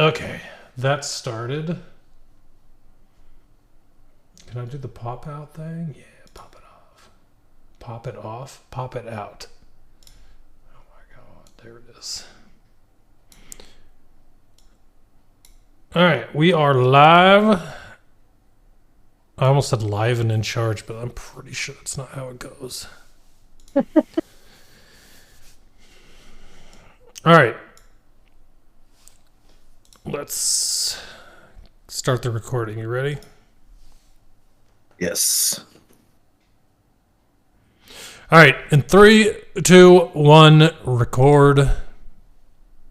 Okay, that started. Can I do the pop out thing? Yeah, pop it off. Pop it off, pop it out. Oh my god, there it is. Alright, we are live. I almost said live and in charge, but I'm pretty sure that's not how it goes. Alright. Let's start the recording. You ready? Yes. All right. In 3, 2, 1, record.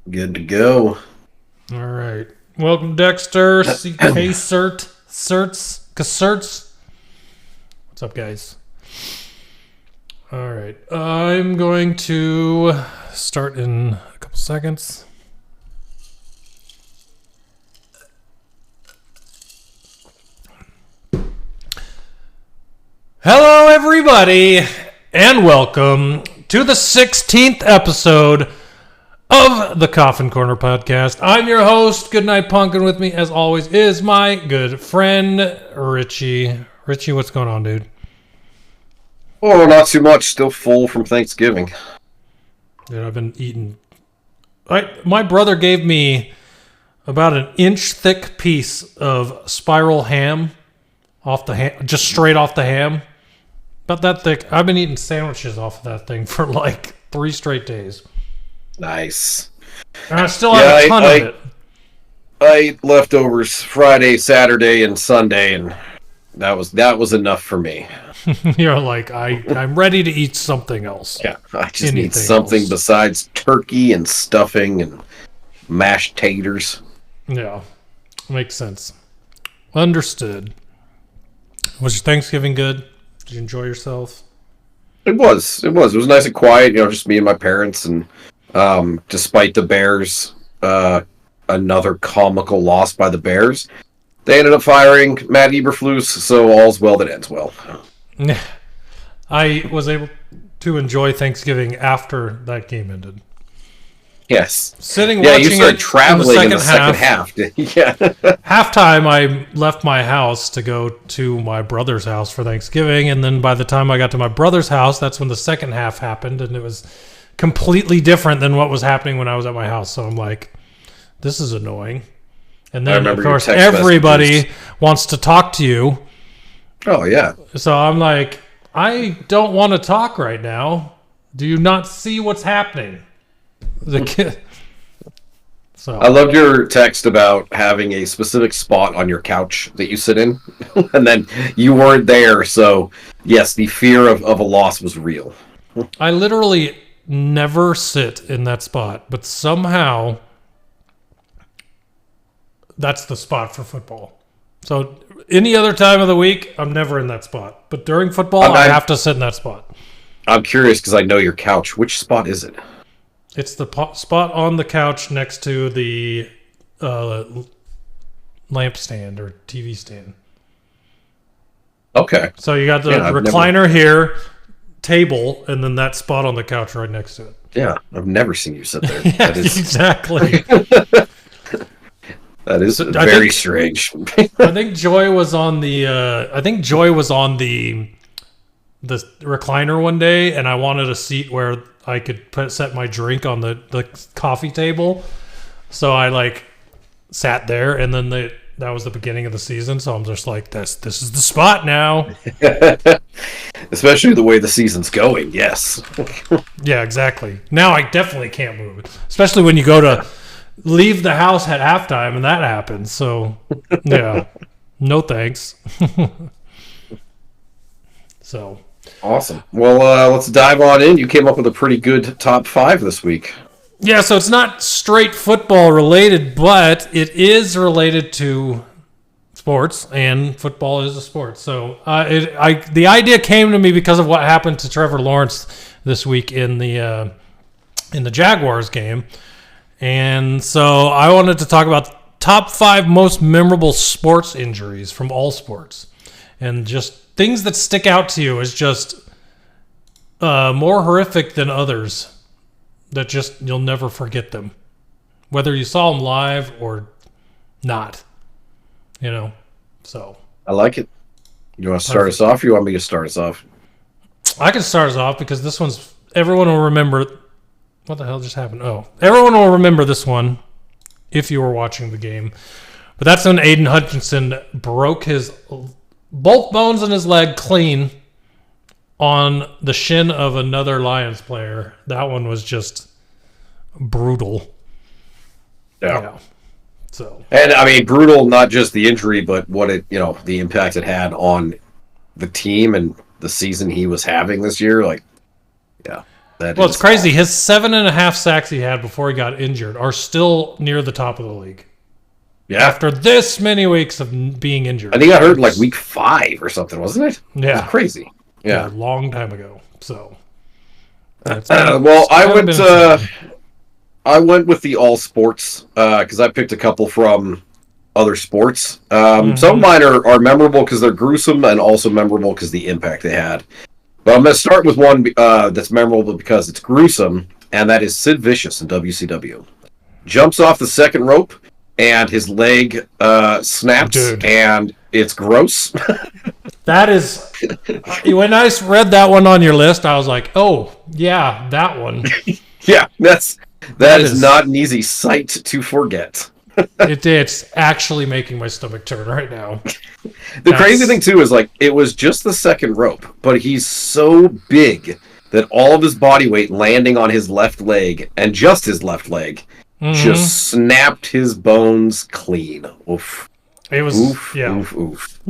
Good to go. All right. Welcome, Dexter. CK Certs. What's up, guys? All right. I'm going to start in a couple seconds. Hello, everybody, and welcome to the 16th episode of the Coffin Corner Podcast. I'm your host, GoodNightPunk, and with me, as always, is my good friend, Richie. Richie, what's going on, dude? Oh, not too much. Still full from Thanksgiving. Dude, I've been eating... My brother gave me about an inch-thick piece of spiral ham off the ham, just straight off the ham. About that thick. I've been eating sandwiches off of that thing for like 3 straight days. Nice. And I still have a ton of it. I ate leftovers Friday, Saturday, and Sunday, and that was enough for me. You're like, I'm ready to eat something else. Yeah, I just need something besides turkey and stuffing and mashed taters. Yeah, makes sense. Understood. Was your Thanksgiving good? Did you enjoy yourself? It was nice and quiet, just me and my parents, and despite the Bears, another comical loss by the Bears, they ended up firing Matt Eberflus, so all's well that ends well. I was able to enjoy Thanksgiving after that game ended. Yes. Watching you started traveling in the second half. Yeah. Halftime, I left my house to go to my brother's house for Thanksgiving, and then by the time I got to my brother's house, that's when the second half happened, and it was completely different than what was happening when I was at my house. So I'm like, this is annoying. And then, of course, everybody wants to talk to you. Oh, yeah. So I'm like, I don't want to talk right now. Do you not see what's happening? The kid. So I loved your text about having a specific spot on your couch that you sit in, and then you weren't there. So yes, the fear of a loss was real. I literally never sit in that spot, but somehow that's the spot for football. So any other time of the week, I'm never in that spot. But during football, I have to sit in that spot. I'm curious because I know your couch. Which spot is it? It's the spot on the couch next to the lamp stand or TV stand. Okay. So you got the recliner here, table, and then that spot on the couch right next to it. Yeah, I've never seen you sit there. Yeah, exactly. That is very strange. I think Joy was on the the recliner one day, and I wanted a seat where I could set my drink on the coffee table. So I sat there, and then that was the beginning of the season. So I'm just like, this is the spot now. Especially the way the season's going. Yes. Yeah, exactly. Now I definitely can't move it, especially when you go to leave the house at halftime, and that happens. So yeah, no thanks. So. Awesome. Well, let's dive on in. You came up with a pretty good top 5 this week. Yeah, so it's not straight football related, but it is related to sports, and football is a sport. So the idea came to me because of what happened to Trevor Lawrence this week in the Jaguars game. And so I wanted to talk about top 5 most memorable sports injuries from all sports, and just things that stick out to you as just more horrific than others, that just you'll never forget them, whether you saw them live or not. You know, so. I like it. You want to start us off, or you want me to start us off? I can start us off because this one's, everyone will remember. What the hell just happened? Oh, everyone will remember this one if you were watching the game. But that's when Aiden Hutchinson broke both bones in his leg clean on the shin of another Lions player. That one was just brutal. Yeah. So. And I mean, brutal, not just the injury, but what the impact it had on the team and the season he was having this year. Like, yeah. It's crazy. His 7.5 sacks he had before he got injured are still near the top of the league. Yeah. After this many weeks of being injured. And he got hurt like week 5 or something, wasn't it? Yeah. It was crazy. Yeah. A long time ago. So. I went with the all sports because I picked a couple from other sports. Some of mine are memorable because they're gruesome and also memorable because the impact they had. But I'm going to start with one that's memorable because it's gruesome, and that is Sid Vicious in WCW. Jumps off the second rope, and his leg snaps, and it's gross. That is... When I read that one on your list, I was like, oh, yeah, that one. Yeah, that is not an easy sight to forget. It's actually making my stomach turn right now. The crazy thing, too, is like it was just the second rope, but he's so big that all of his body weight landing on his left leg, and just his left leg, just snapped his bones clean. Oof. It was... Oof, yeah. oof, oof.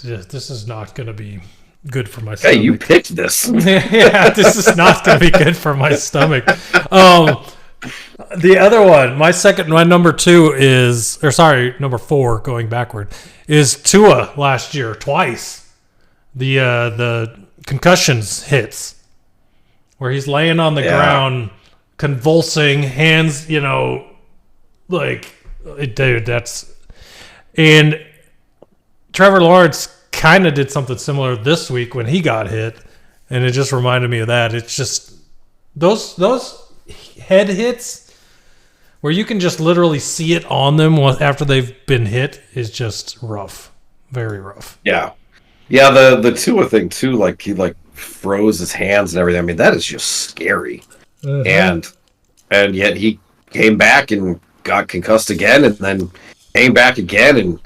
This is not going to be good for my stomach. Hey, you picked this. Yeah, this is not going to be good for my stomach. The other one, my number 2 is, number 4, going backward, is Tua last year, twice. The concussions hits, where he's laying on the ground, convulsing, hands, like, dude, and Trevor Lawrence kind of did something similar this week when he got hit, and it just reminded me of that. It's just those head hits where you can just literally see it on them after they've been hit is just rough, very rough. Yeah, the Tua thing too. Like he froze his hands and everything. I mean, that is just scary. And yet he came back and got concussed again, and then came back again, and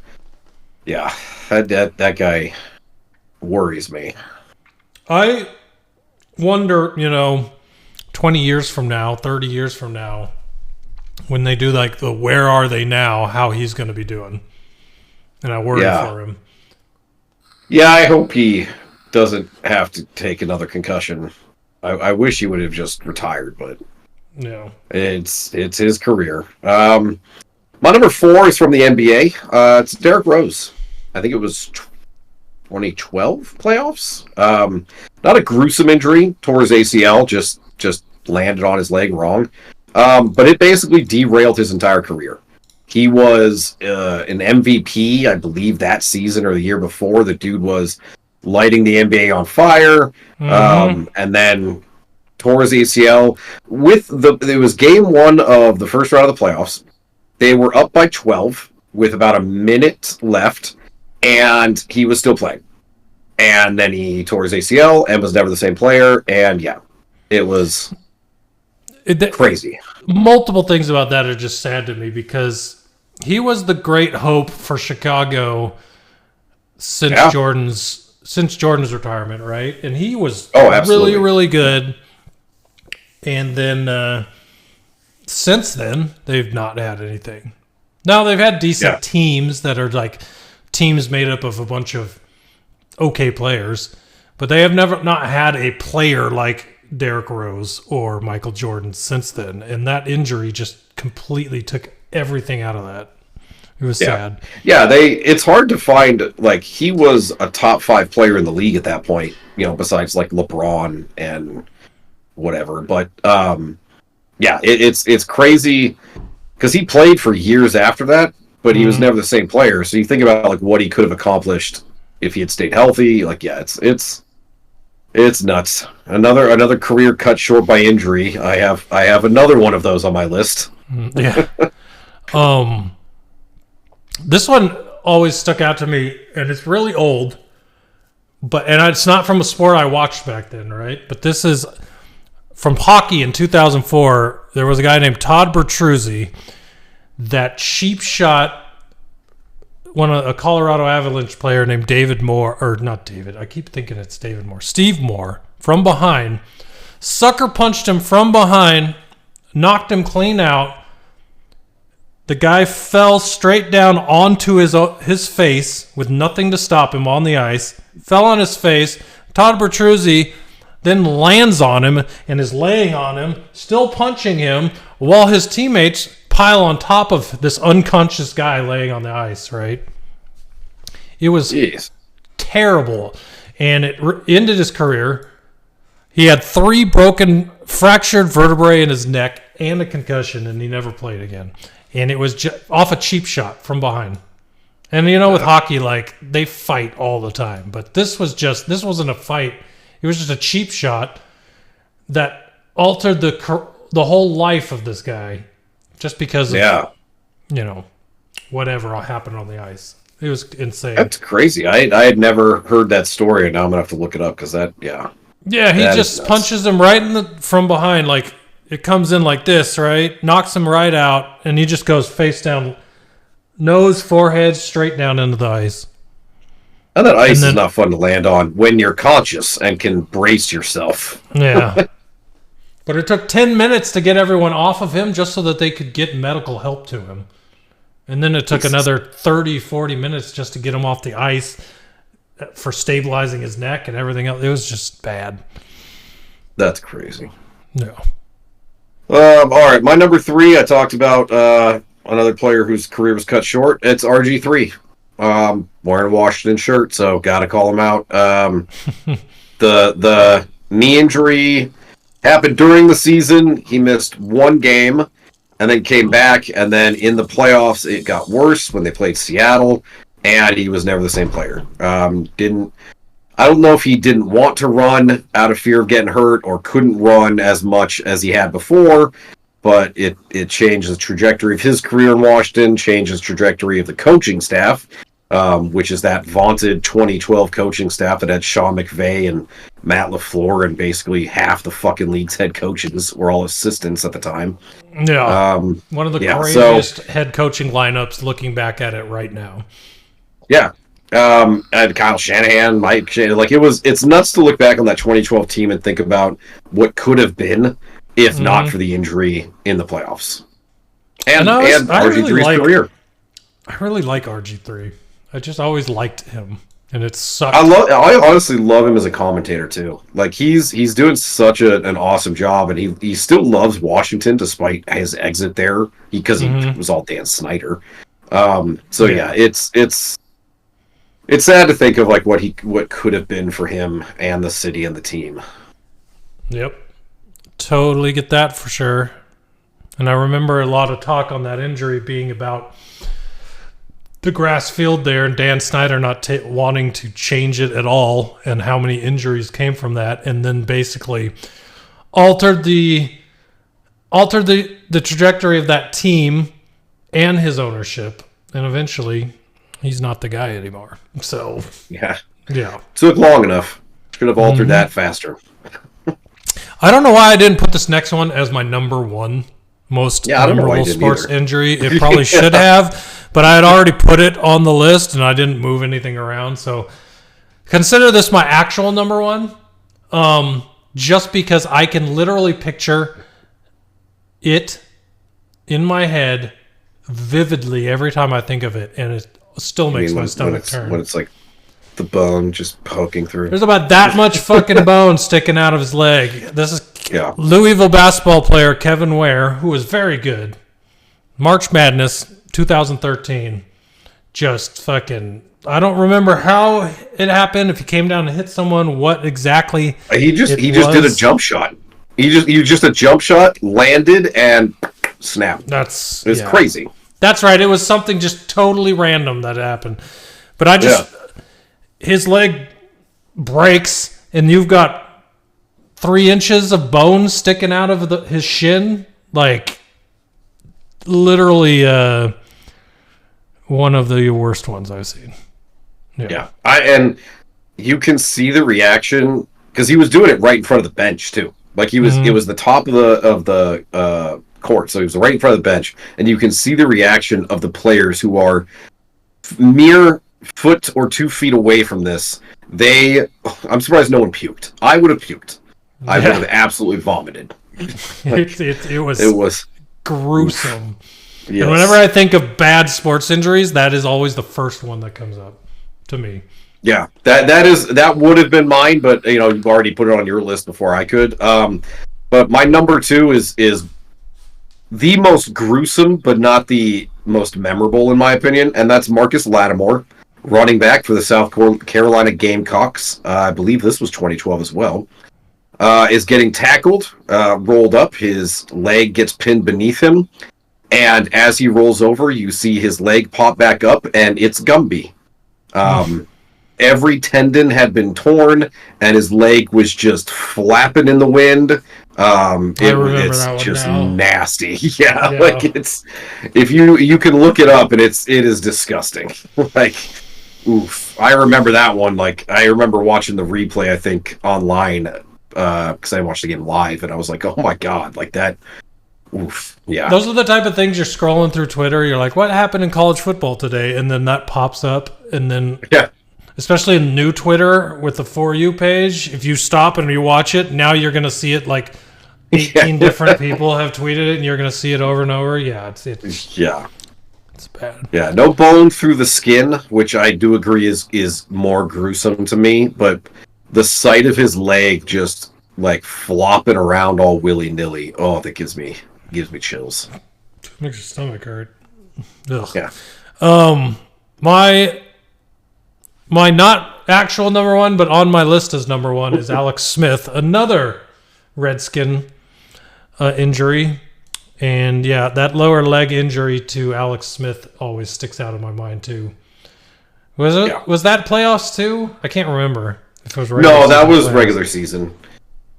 yeah. That guy worries me. I wonder, 20 years from now, 30 years from now, when they do like the where are they now, how he's going to be doing. And I worry for him. Yeah, I hope he doesn't have to take another concussion. I wish he would have just retired, but yeah, it's his career. My number 4 is from the NBA. It's Derrick Rose. I think it was 2012 playoffs. Not a gruesome injury, tore his ACL, just landed on his leg wrong. But it basically derailed his entire career. He was an MVP, I believe, that season or the year before. The dude was lighting the NBA on fire, and then tore his ACL. It was game 1 of the first round of the playoffs. They were up by 12 with about a minute left. And he was still playing. And then he tore his ACL and was never the same player. And yeah, it was crazy. Multiple things about that are just sad to me because he was the great hope for Chicago since Jordan's retirement, right? And he was really, really good. And then since then, they've not had anything. Now, they've had decent teams that are like teams made up of a bunch of okay players, but they have not had a player like Derrick Rose or Michael Jordan since then, and that injury just completely took everything out of that. It was sad. Yeah, it's hard to find, like, he was a top 5 player in the league at that point, besides like LeBron and whatever. But it's crazy because he played for years after that. But he was never the same player. So you think about like what he could have accomplished if he had stayed healthy. Like, it's nuts. Another career cut short by injury. I have another one of those on my list. Yeah. This one always stuck out to me, and it's really old, and it's not from a sport I watched back then, right? But this is from hockey in 2004. There was a guy named Todd Bertruzzi that cheap shot a Colorado Avalanche player named David Moore, or not David, I keep thinking it's David Moore, Steve Moore, from behind, sucker punched him from behind, knocked him clean out. The guy fell straight down onto his face with nothing to stop him on the ice, fell on his face. Todd Bertruzzi then lands on him and is laying on him, still punching him, while his teammates pile on top of this unconscious guy laying on the ice, right? It was terrible, and it ended his career. He had 3 fractured vertebrae in his neck and a concussion, and he never played again. And it was off a cheap shot from behind. And with hockey, like, they fight all the time, but this wasn't a fight. It was just a cheap shot that altered the whole life of this guy. Just because of, whatever happened on the ice. It was insane. That's crazy. I had never heard that story, and now I'm going to have to look it up because Yeah, he just punches him right from behind. Like, it comes in like this, right? Knocks him right out, and he just goes face down, nose, forehead, straight down into the ice. And that ice is not fun to land on when you're conscious and can brace yourself. Yeah. But it took 10 minutes to get everyone off of him just so that they could get medical help to him. And then it took another 30, 40 minutes just to get him off the ice for stabilizing his neck and everything else. It was just bad. That's crazy. No. All right, my number 3, I talked about another player whose career was cut short. It's RG3. Wearing a Washington shirt, so got to call him out. The knee injury happened during the season. He missed 1 game and then came back, and then in the playoffs it got worse when they played Seattle, and he was never the same player. I don't know if he didn't want to run out of fear of getting hurt or couldn't run as much as he had before, but it changed the trajectory of his career in Washington, changed the trajectory of the coaching staff, which is that vaunted 2012 coaching staff that had Sean McVay and Matt LaFleur, and basically half the fucking league's head coaches were all assistants at the time. Yeah. One of the greatest head coaching lineups looking back at it right now. Yeah. And Kyle Shanahan, Mike Shanahan, it's nuts to look back on that 2012 team and think about what could have been if not for the injury in the playoffs. And RG3's career. I really like RG3. I just always liked him, and it sucked. I honestly love him as a commentator too. Like, he's doing such an awesome job, and he still loves Washington despite his exit there because he was all Dan Snyder. It's sad to think of like what could have been for him and the city and the team. Yep. Totally get that for sure. And I remember a lot of talk on that injury being about the grass field there and Dan Snyder not wanting to change it at all, and how many injuries came from that, and then basically altered the trajectory of that team and his ownership, and eventually he's not the guy anymore. So yeah. Took long enough. Should have altered that faster. I don't know why I didn't put this next one as my number 1 most memorable sports injury. It probably should have, but I had already put it on the list and I didn't move anything around. So consider this my actual number 1, just because I can literally picture it in my head vividly every time I think of it, and it still makes my stomach turn. When it's like the bone just poking through. There's about that much fucking bone sticking out of his leg. This is Louisville basketball player Kevin Ware, who was very good. March Madness 2013. Just fucking, I don't remember how it happened. If he came down to hit someone, what exactly? He just did a jump shot. He just a jump shot, landed, and snapped. It's crazy. That's right. It was something just totally random that happened. But his leg breaks, and you've got 3 inches of bone sticking out of his shin. Like, literally, one of the worst ones I've seen. Yeah. And you can see the reaction because he was doing it right in front of the bench too. Like it was the top of the court, so he was right in front of the bench, and you can see the reaction of the players who are mere foot or 2 feet away from this. I'm surprised no one puked. I would have puked. I would have absolutely vomited. It was gruesome. Yes. And whenever I think of bad sports injuries, that is always the first one that comes up to me. Yeah, that would have been mine, but you've already put it on your list before I could. But my number 2 is the most gruesome, but not the most memorable in my opinion, and that's Marcus Lattimore, running back for the South Carolina Gamecocks. I believe this was 2012 as well. Is getting tackled, rolled up. His leg gets pinned beneath him, and as he rolls over, you see his leg pop back up, and it's Gumby. Every tendon had been torn, and his leg was just flapping in the wind. It's just nasty. Yeah, like if you can look it up, and it is disgusting. Like, oof. I remember that one. Like, I remember watching the replay, I think, online, because I watched the game live, and I was like, oh my god, like that. Oof. Yeah. Those are the type of things you're scrolling through Twitter. You're like, what happened in college football today? And then that pops up, and then especially in new Twitter with the For You page, if you stop and you watch it, now you're going to see it like 18 different people have tweeted it, and you're going to see it over and over. Yeah, it's bad. Yeah, no bone through the skin, which I do agree is more gruesome to me, but the sight of his leg just like flopping around all willy-nilly, that gives me chills. Makes your stomach hurt. Ugh. Yeah. My not actual number 1, but on my list as number 1 is Alex Smith, another Redskin injury. And yeah, that lower leg injury to Alex Smith always sticks out in my mind too. Was that playoffs too? I can't remember if it was regular No, that was regular season.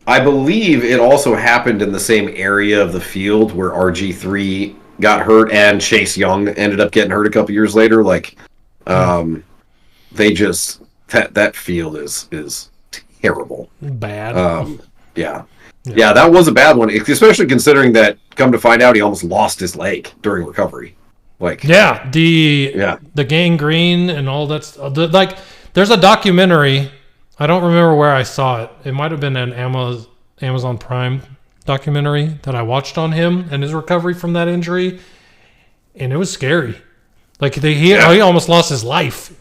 I believe it also happened in the same area of the field where RG3 got hurt and Chase Young ended up getting hurt a couple years later. Like, they just that field is terrible, bad. Yeah, that was a bad one, especially considering that. Come to find out, he almost lost his leg during recovery. Like, the gangrene and all that. Like, there's a documentary. I don't remember where I saw it. It might have been an Amazon Prime documentary that I watched on him and his recovery from that injury, and it was scary. Like, he almost lost his life.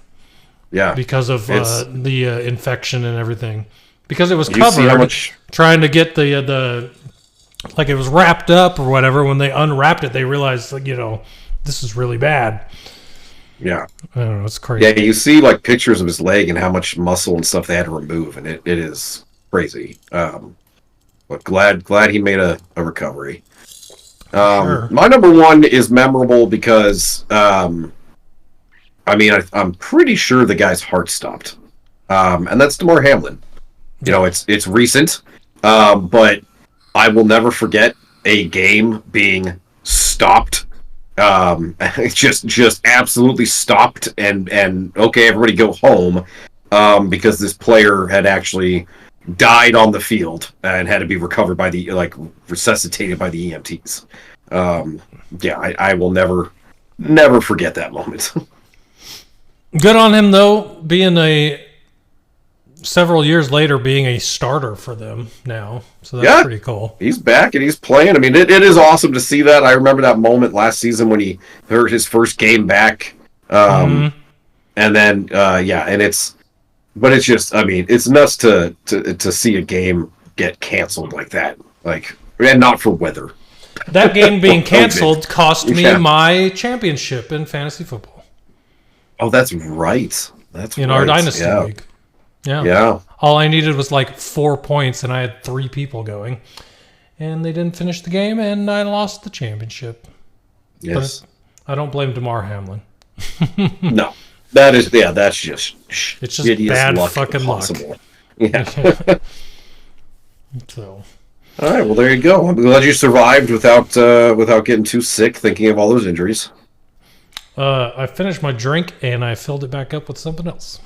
Yeah, because of the infection and everything. Because it was covered, trying to get the like it was wrapped up or whatever. When they unwrapped it, they realized, like, this is really bad. Yeah, I don't know. It's crazy. Yeah, you see like pictures of his leg and how much muscle and stuff they had to remove, and it is crazy. But glad he made a recovery. Sure. My number 1 is memorable because I'm pretty sure the guy's heart stopped, and that's Damar Hamlin. It's recent, but I will never forget a game being stopped. Just absolutely stopped, and okay, everybody go home, because this player had actually died on the field and had to be recovered by resuscitated by the EMTs. I will never forget that moment. Good on him though, several years later being a starter for them now. So that's pretty cool. He's back and he's playing. I mean, it is awesome to see that. I remember that moment last season when he hurt his first game back. And then, and it's just, I mean, it's nuts to see a game get canceled like that. Like, and not for weather. That game being canceled cost me my championship in fantasy football. Oh, that's right. That's in our Dynasty League. Yeah. All I needed was like 4 points, and I had 3 people going. And they didn't finish the game, and I lost the championship. Yes. But I don't blame Damar Hamlin. No. That's just it's just bad fucking impossible. Luck. Yeah. So. All right, well, there you go. I'm glad you survived without getting too sick thinking of all those injuries. I finished my drink and I filled it back up with something else.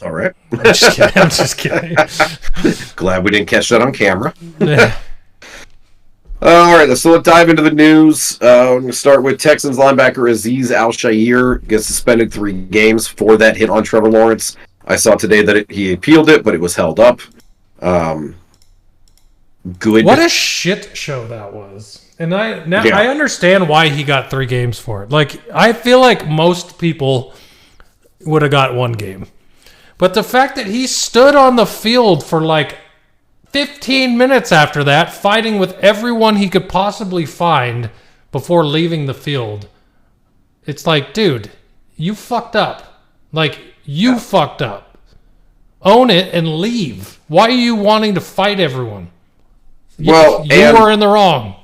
All right. I'm just kidding. Glad we didn't catch that on camera. Yeah. All right, let's dive into the news. We're going to start with Texans linebacker Azeez Al-Shaair gets suspended 3 games for that hit on Trevor Lawrence. I saw today that he appealed it, but it was held up. Good. What a shit show that was. And I understand why he got 3 games for it. Like, I feel like most people would have got 1 game. But the fact that he stood on the field for like 15 minutes after that, fighting with everyone he could possibly find before leaving the field, it's like, dude, you fucked up. Like, you fucked up. Own it and leave. Why are you wanting to fight everyone? You were in the wrong.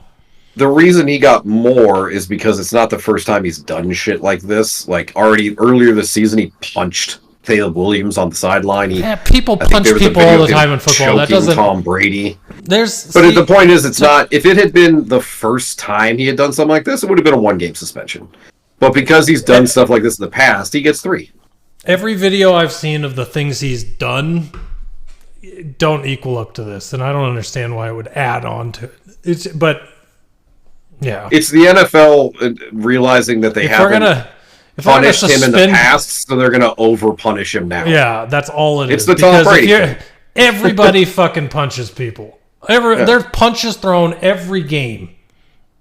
The reason he got more is because it's not the first time he's done shit like this. Like, already earlier this season, he punched Caleb Williams on the sideline. People punch people all the time in football. That doesn't. Tom Brady. But the point is, it's not. If it had been the first time he had done something like this, it would have been a 1-game suspension. But because he's done stuff like this in the past, he gets 3. Every video I've seen of the things he's done don't equal up to this, and I don't understand why it would add on to it. Yeah, it's the NFL realizing that they haven't punished him in the past, so they're going to over-punish him now. Yeah, that's all it is. It's the Tom Brady thing. Everybody fucking punches people. There's punches thrown every game.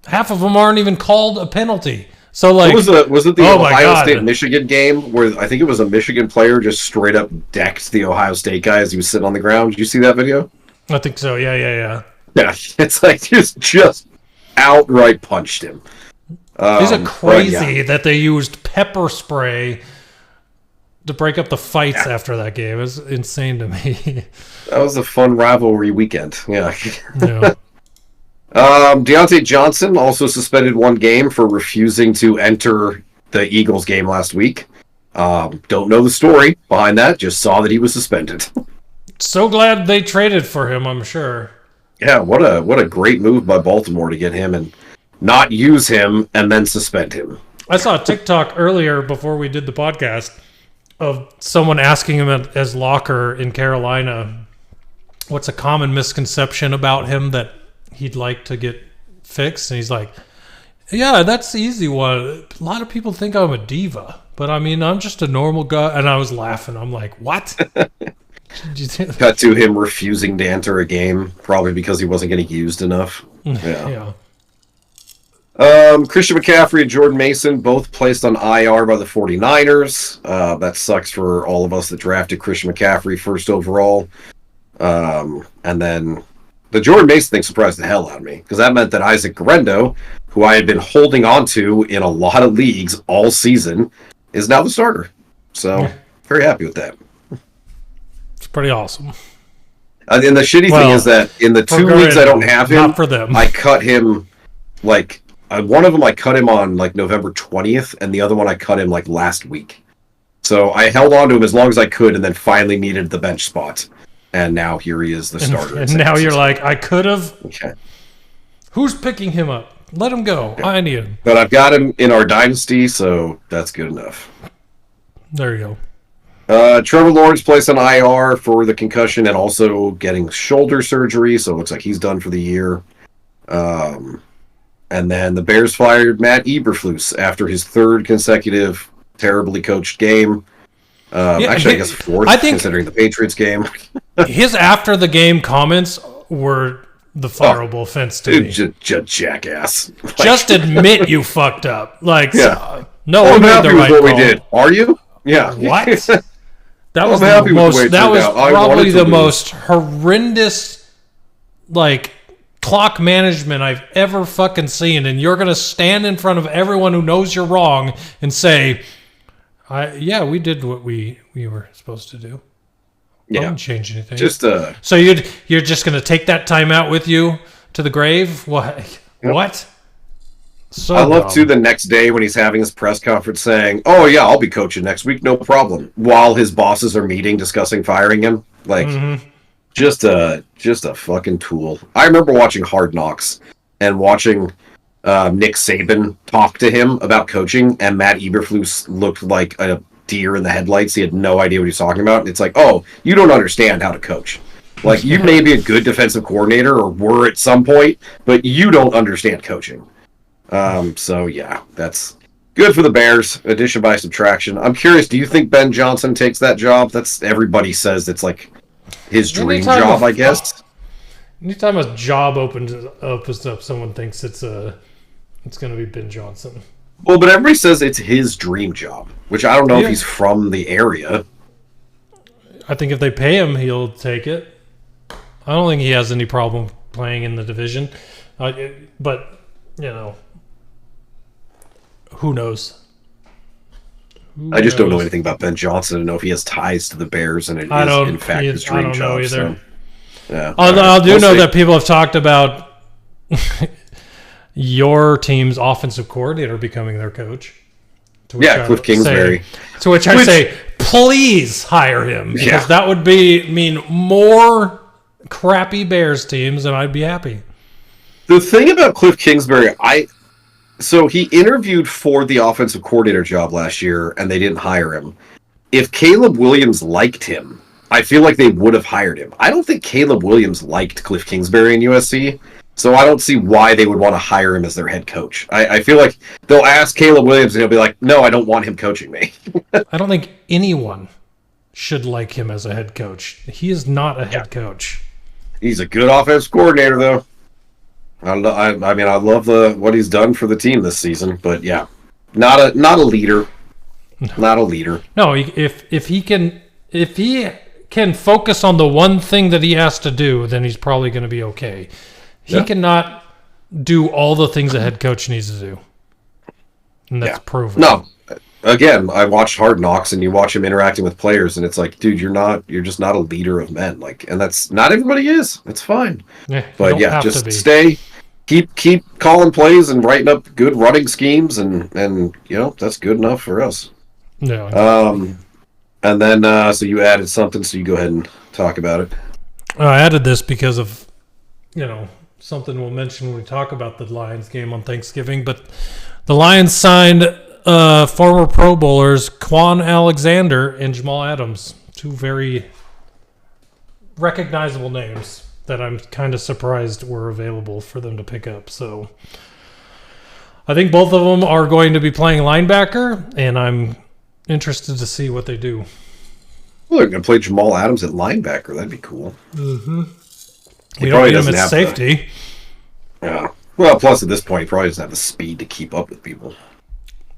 Half of them aren't even called a penalty. So, like, was it the Ohio State-Michigan game where I think it was a Michigan player just straight up decked the Ohio State guy as he was sitting on the ground? Did you see that video? I think so. Yeah. Yeah, it's like just outright punched him. Is it crazy that they used pepper spray to break up the fights after that game? It was insane to me. That was a fun rivalry weekend. Yeah. Yeah. Deontay Johnson also suspended 1 game for refusing to enter the Eagles game last week. Don't know the story behind that. Just saw that he was suspended. So glad they traded for him, I'm sure. Yeah, what a great move by Baltimore to get him and not use him and then suspend him. I saw a TikTok earlier before we did the podcast of someone asking him at his locker in Carolina, what's a common misconception about him that he'd like to get fixed? And he's like, yeah, that's the easy one. A lot of people think I'm a diva, but I mean, I'm just a normal guy. And I was laughing. I'm like, what? Cut to him refusing to enter a game, probably because he wasn't getting used enough. Yeah. Christian McCaffrey and Jordan Mason both placed on IR by the 49ers. That sucks for all of us that drafted Christian McCaffrey first overall. And then the Jordan Mason thing surprised the hell out of me, because that meant that Isaac Guerrero, who I had been holding on to in a lot of leagues all season, is now the starter. So, very happy with that. It's pretty awesome. And the shitty thing is that in the 2 weeks I don't have him, not for them. I cut him, like, one of them I cut him on, like, November 20th, and the other one I cut him, like, last week. So I held on to him as long as I could, and then finally needed the bench spot. And now here he is, the starter. And now you're like, I could have. Okay. Who's picking him up? Let him go. Yeah. I need him. But I've got him in our dynasty, so that's good enough. There you go. Trevor Lawrence placed on IR for the concussion and also getting shoulder surgery, so it looks like he's done for the year. And then the Bears fired Matt Eberflus after his 3rd consecutive terribly coached game. Actually, I guess 4th, considering the Patriots game. His after the game comments were the fireable offense to me. Jackass. Just admit you fucked up. Like, yeah. No one made the right call. We did. Are you? Yeah. What? That was probably the most horrendous, like, clock management I've ever fucking seen. And you're gonna stand in front of everyone who knows you're wrong and say, we did what we were supposed to do. I didn't change anything. So you're just gonna take that timeout with you to the grave? What? Yep. What? So I love too the next day when he's having his press conference saying, "Oh yeah, I'll be coaching next week, no problem." While his bosses are meeting discussing firing him, like just a fucking tool. I remember watching Hard Knocks and watching Nick Saban talked to him about coaching, and Matt Eberflus looked like a deer in the headlights. He had no idea what he was talking about. And it's like, oh, you don't understand how to coach. Like, you may be a good defensive coordinator or were at some point, but you don't understand coaching. So, yeah, that's good for the Bears. Addition by subtraction. I'm curious, do you think Ben Johnson takes that job? That's everybody says it's like his dream job, I guess. Anytime a job opens up, someone thinks it's going to be Ben Johnson. Well, but everybody says it's his dream job, which I don't know if he's from the area. I think if they pay him, he'll take it. I don't think he has any problem playing in the division. But, who knows? I just don't know anything about Ben Johnson to know if he has ties to the Bears and it is, in fact, his dream job. I don't know either. So, yeah. I know that people have talked about your team's offensive coordinator becoming their coach. Cliff Kingsbury. To which I say, please hire him. Because that would mean more crappy Bears teams, and I'd be happy. The thing about Cliff Kingsbury, so he interviewed for the offensive coordinator job last year, and they didn't hire him. If Caleb Williams liked him, I feel like they would have hired him. I don't think Caleb Williams liked Cliff Kingsbury in USC, so I don't see why they would want to hire him as their head coach. I feel like they'll ask Caleb Williams, and he'll be like, no, I don't want him coaching me. I don't think anyone should like him as a head coach. He is not a head coach. He's a good offensive coordinator, though. I love what he's done for the team this season, but yeah, not a leader. Not a leader. No, if he can focus on the one thing that he has to do, then he's probably going to be okay. He cannot do all the things a head coach needs to do, and that's proven. No, again, I watched Hard Knocks, and you watch him interacting with players, and it's like, dude, you're just not a leader of men. Like, and that's not everybody is. It's fine. Yeah, but just stay. Keep calling plays and writing up good running schemes, and that's good enough for us. Yeah. And then so you added something, so you go ahead and talk about it. I added this because of something we'll mention when we talk about the Lions game on Thanksgiving. But the Lions signed former Pro Bowlers Quan Alexander and Jamal Adams, two very recognizable names that I'm kind of surprised were available for them to pick up. So I think both of them are going to be playing linebacker, and I'm interested to see what they do. Well, they're going to play Jamal Adams at linebacker. That'd be cool. Mm-hmm. We don't need him at safety. Yeah. Well, plus at this point, he probably doesn't have the speed to keep up with people.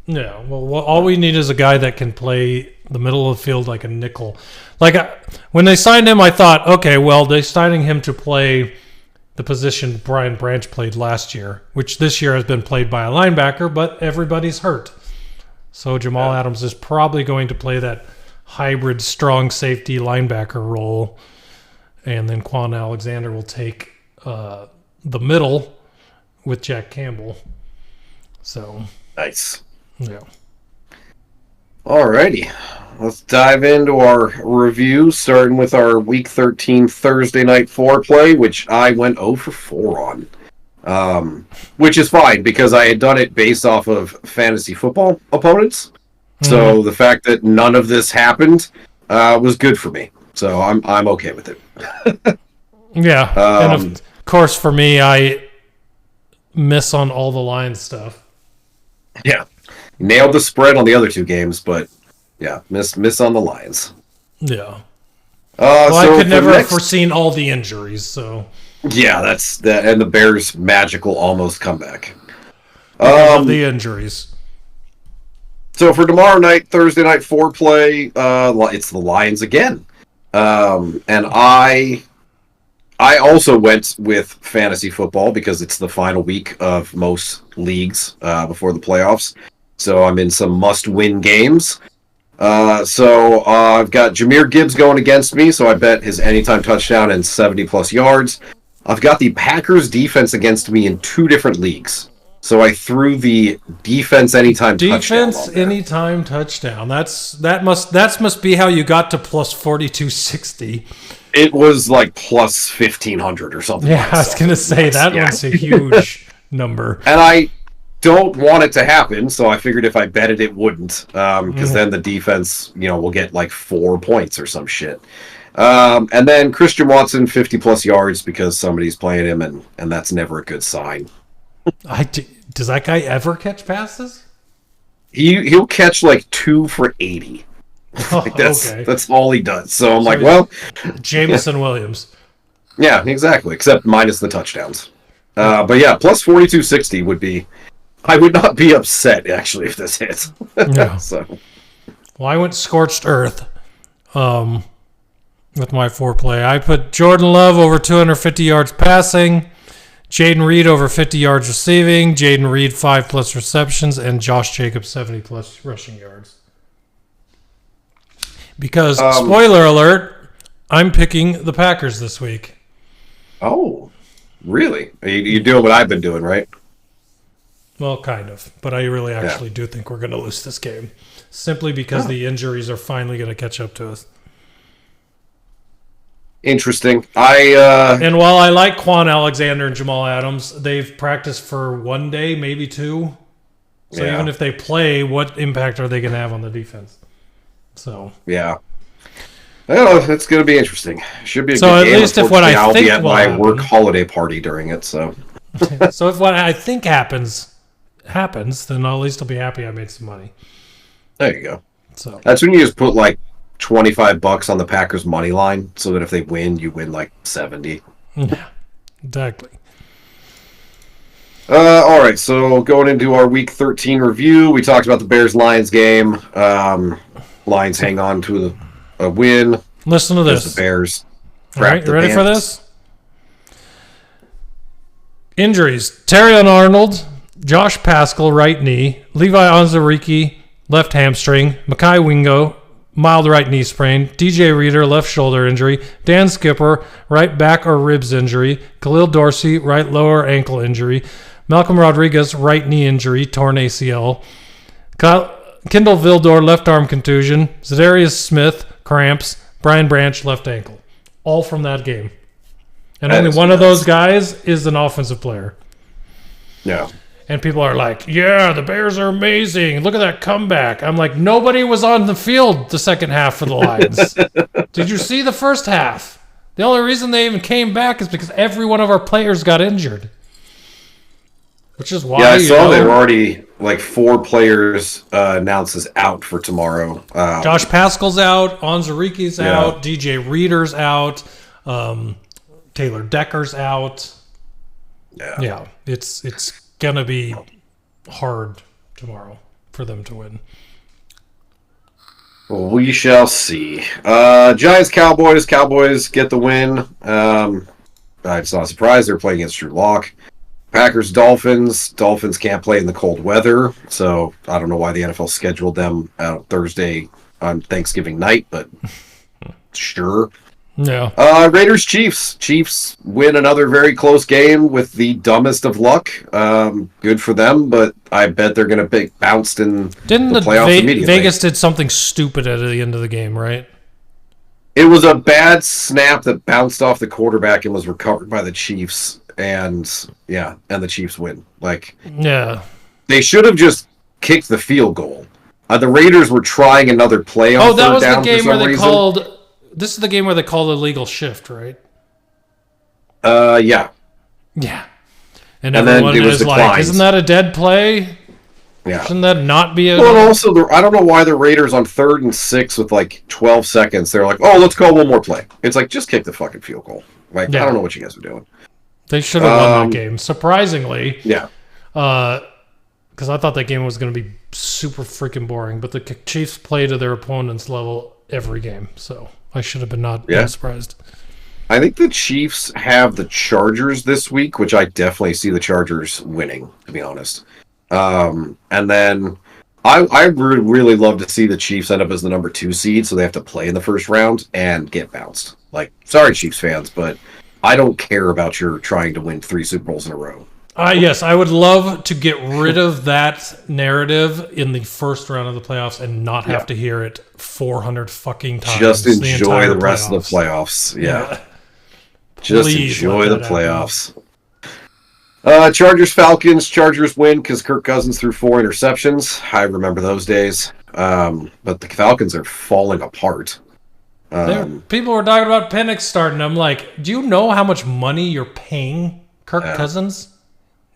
Yeah. Well, all we need is a guy that can play the middle of the field like a nickel. Like, when they signed him, I thought, okay, well, they're signing him to play the position Brian Branch played last year, which this year has been played by a linebacker, but everybody's hurt. So Jamal Adams is probably going to play that hybrid strong safety linebacker role, and then Quan Alexander will take the middle with Jack Campbell. So nice. Yeah. Alrighty. Let's dive into our review, starting with our Week 13 Thursday Night Foreplay, which I went 0 for 4 on. Which is fine, because I had done it based off of fantasy football opponents. So the fact that none of this happened was good for me. So I'm okay with it. Yeah. And of course, for me, I miss on all the Lions stuff. Yeah. Nailed the spread on the other two games, but yeah, miss on the Lions. Yeah. Well, so I could never have foreseen all the injuries, so. Yeah, that's that, and the Bears' magical almost comeback. The injuries. So for tomorrow night, Thursday Night Foreplay, it's the Lions again. And I also went with fantasy football because it's the final week of most leagues before the playoffs. So I'm in some must-win games. So I've got Jahmyr Gibbs going against me, so I bet his anytime touchdown and 70-plus yards. I've got the Packers defense against me in 2 different leagues. So I threw the defense anytime touchdown. Defense anytime touchdown. That must be how you got to plus 4260. It was like plus 1500 or something. Yeah, I was gonna say that one's a huge number. And I don't want it to happen, so I figured if I bet it wouldn't, because then the defense, will get like 4 points or some shit. And then Christian Watson, 50-plus yards because somebody's playing him, and that's never a good sign. Does that guy ever catch passes? He'll catch like 2 for 80. That's all he does. So I'm Jameson Williams. Yeah, exactly, except minus the touchdowns. But yeah, plus 4260 would be... I would not be upset, actually, if this hits. Yeah. So. Well, I went scorched earth with my foreplay. I put Jordan Love over 250 yards passing, Jaden Reed over 50 yards receiving, Jaden Reed 5+ receptions, and Josh Jacobs 70+ rushing yards. Because, spoiler alert, I'm picking the Packers this week. Oh, really? You're doing what I've been doing, right? Well, kind of. But I really actually do think we're going to lose this game. Simply because the injuries are finally going to catch up to us. Interesting. And while I like Quan Alexander and Jamal Adams, they've practiced for 1 day, maybe 2. So even if they play, what impact are they going to have on the defense? So yeah. Well, it's going to be interesting. Should be a so good at game. Least if what I I'll think be at will my happen, work holiday party during it. So so if what I think happens, then at least I'll be happy I made some money. There you go. So that's when you just put like $25 on the Packers money line, so that if they win, you win like 70. Yeah, exactly. All right, so going into our Week 13 review, we talked about the Bears-Lions game. Lions hang on to a win. Listen to this. The Bears. All right, you ready for this? Injuries. Terrion Arnold, Josh Paschal, right knee. Levi Onwuzurike, left hamstring. Mekhi Wingo, mild right knee sprain. DJ Reader, left shoulder injury. Dan Skipper, right back or ribs injury. Khalil Dorsey, right lower ankle injury. Malcolm Rodriguez, right knee injury, torn ACL. Kendall Vildor, left arm contusion. Zadarius Smith, cramps. Brian Branch, left ankle. All from that game. And only one of those guys is an offensive player. Yeah. And people are like, yeah, the Bears are amazing. Look at that comeback. I'm like, nobody was on the field the second half for the Lions. Did you see the first half? The only reason they even came back is because every one of our players got injured. Which is why, I saw they were already like 4 players announced as out for tomorrow. Josh Paschal's out, Onwuzurike's out, DJ Reader's out, Taylor Decker's out. Yeah, it's gonna be hard tomorrow for them to win. Well, we shall see. Giants, Cowboys. Cowboys get the win. It's not a surprise. They're playing against Drew Lock. Packers, Dolphins. Dolphins can't play in the cold weather, so I don't know why the NFL scheduled them out Thursday on Thanksgiving night, but sure. Yeah. Raiders, Chiefs. Chiefs win another very close game with the dumbest of luck. Good for them, but I bet they're going to be bounced in the playoffs immediately. Vegas did something stupid at the end of the game, right? It was a bad snap that bounced off the quarterback and was recovered by the Chiefs, and the Chiefs win. They should have just kicked the field goal. The Raiders were trying another play on third down for some reason. That was the game where they called. This is the game where they called illegal shift, right? Yeah. Yeah. And everyone is like, isn't that a dead play? Yeah. Shouldn't that not be a... Well, and also, I don't know why the Raiders on 3rd and 6 with like 12 seconds, they're like, oh, let's call one more play. It's like, just kick the fucking field goal. I don't know what you guys are doing. They should have won that game. Surprisingly. Yeah. Because I thought that game was going to be super freaking boring, but the Chiefs play to their opponent's level every game, so I should have been surprised. I think the Chiefs have the Chargers this week, which I definitely see the Chargers winning, to be honest. And then I would really love to see the Chiefs end up as the number 2 seed, so they have to play in the first round and get bounced. Like, sorry, Chiefs fans, but I don't care about your trying to win 3 Super Bowls in a row. Yes, I would love to get rid of that narrative in the first round of the playoffs and not have to hear it 400 fucking times. Just enjoy the rest of the playoffs. Yeah. Just enjoy the playoffs. Chargers, Falcons. Chargers win because Kirk Cousins threw 4 interceptions. I remember those days. But the Falcons are falling apart. People were talking about Penix starting. I'm like, do you know how much money you're paying Kirk Cousins?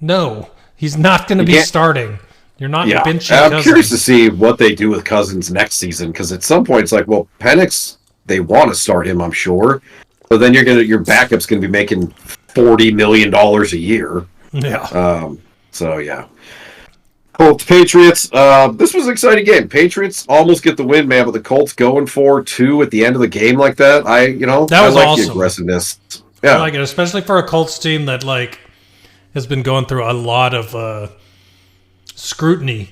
No, he's not going to be starting. You're not benching Cousins. I'm curious to see what they do with Cousins next season, because at some point it's like, well, Penix, they want to start him, I'm sure. But then your backup's going to be making $40 million a year. Yeah. Colts, Patriots. This was an exciting game. Patriots almost get the win, man, but the Colts going for 2 at the end of the game like that. I like awesome. The aggressiveness. Yeah. I like it, especially for a Colts team that has been going through a lot of scrutiny.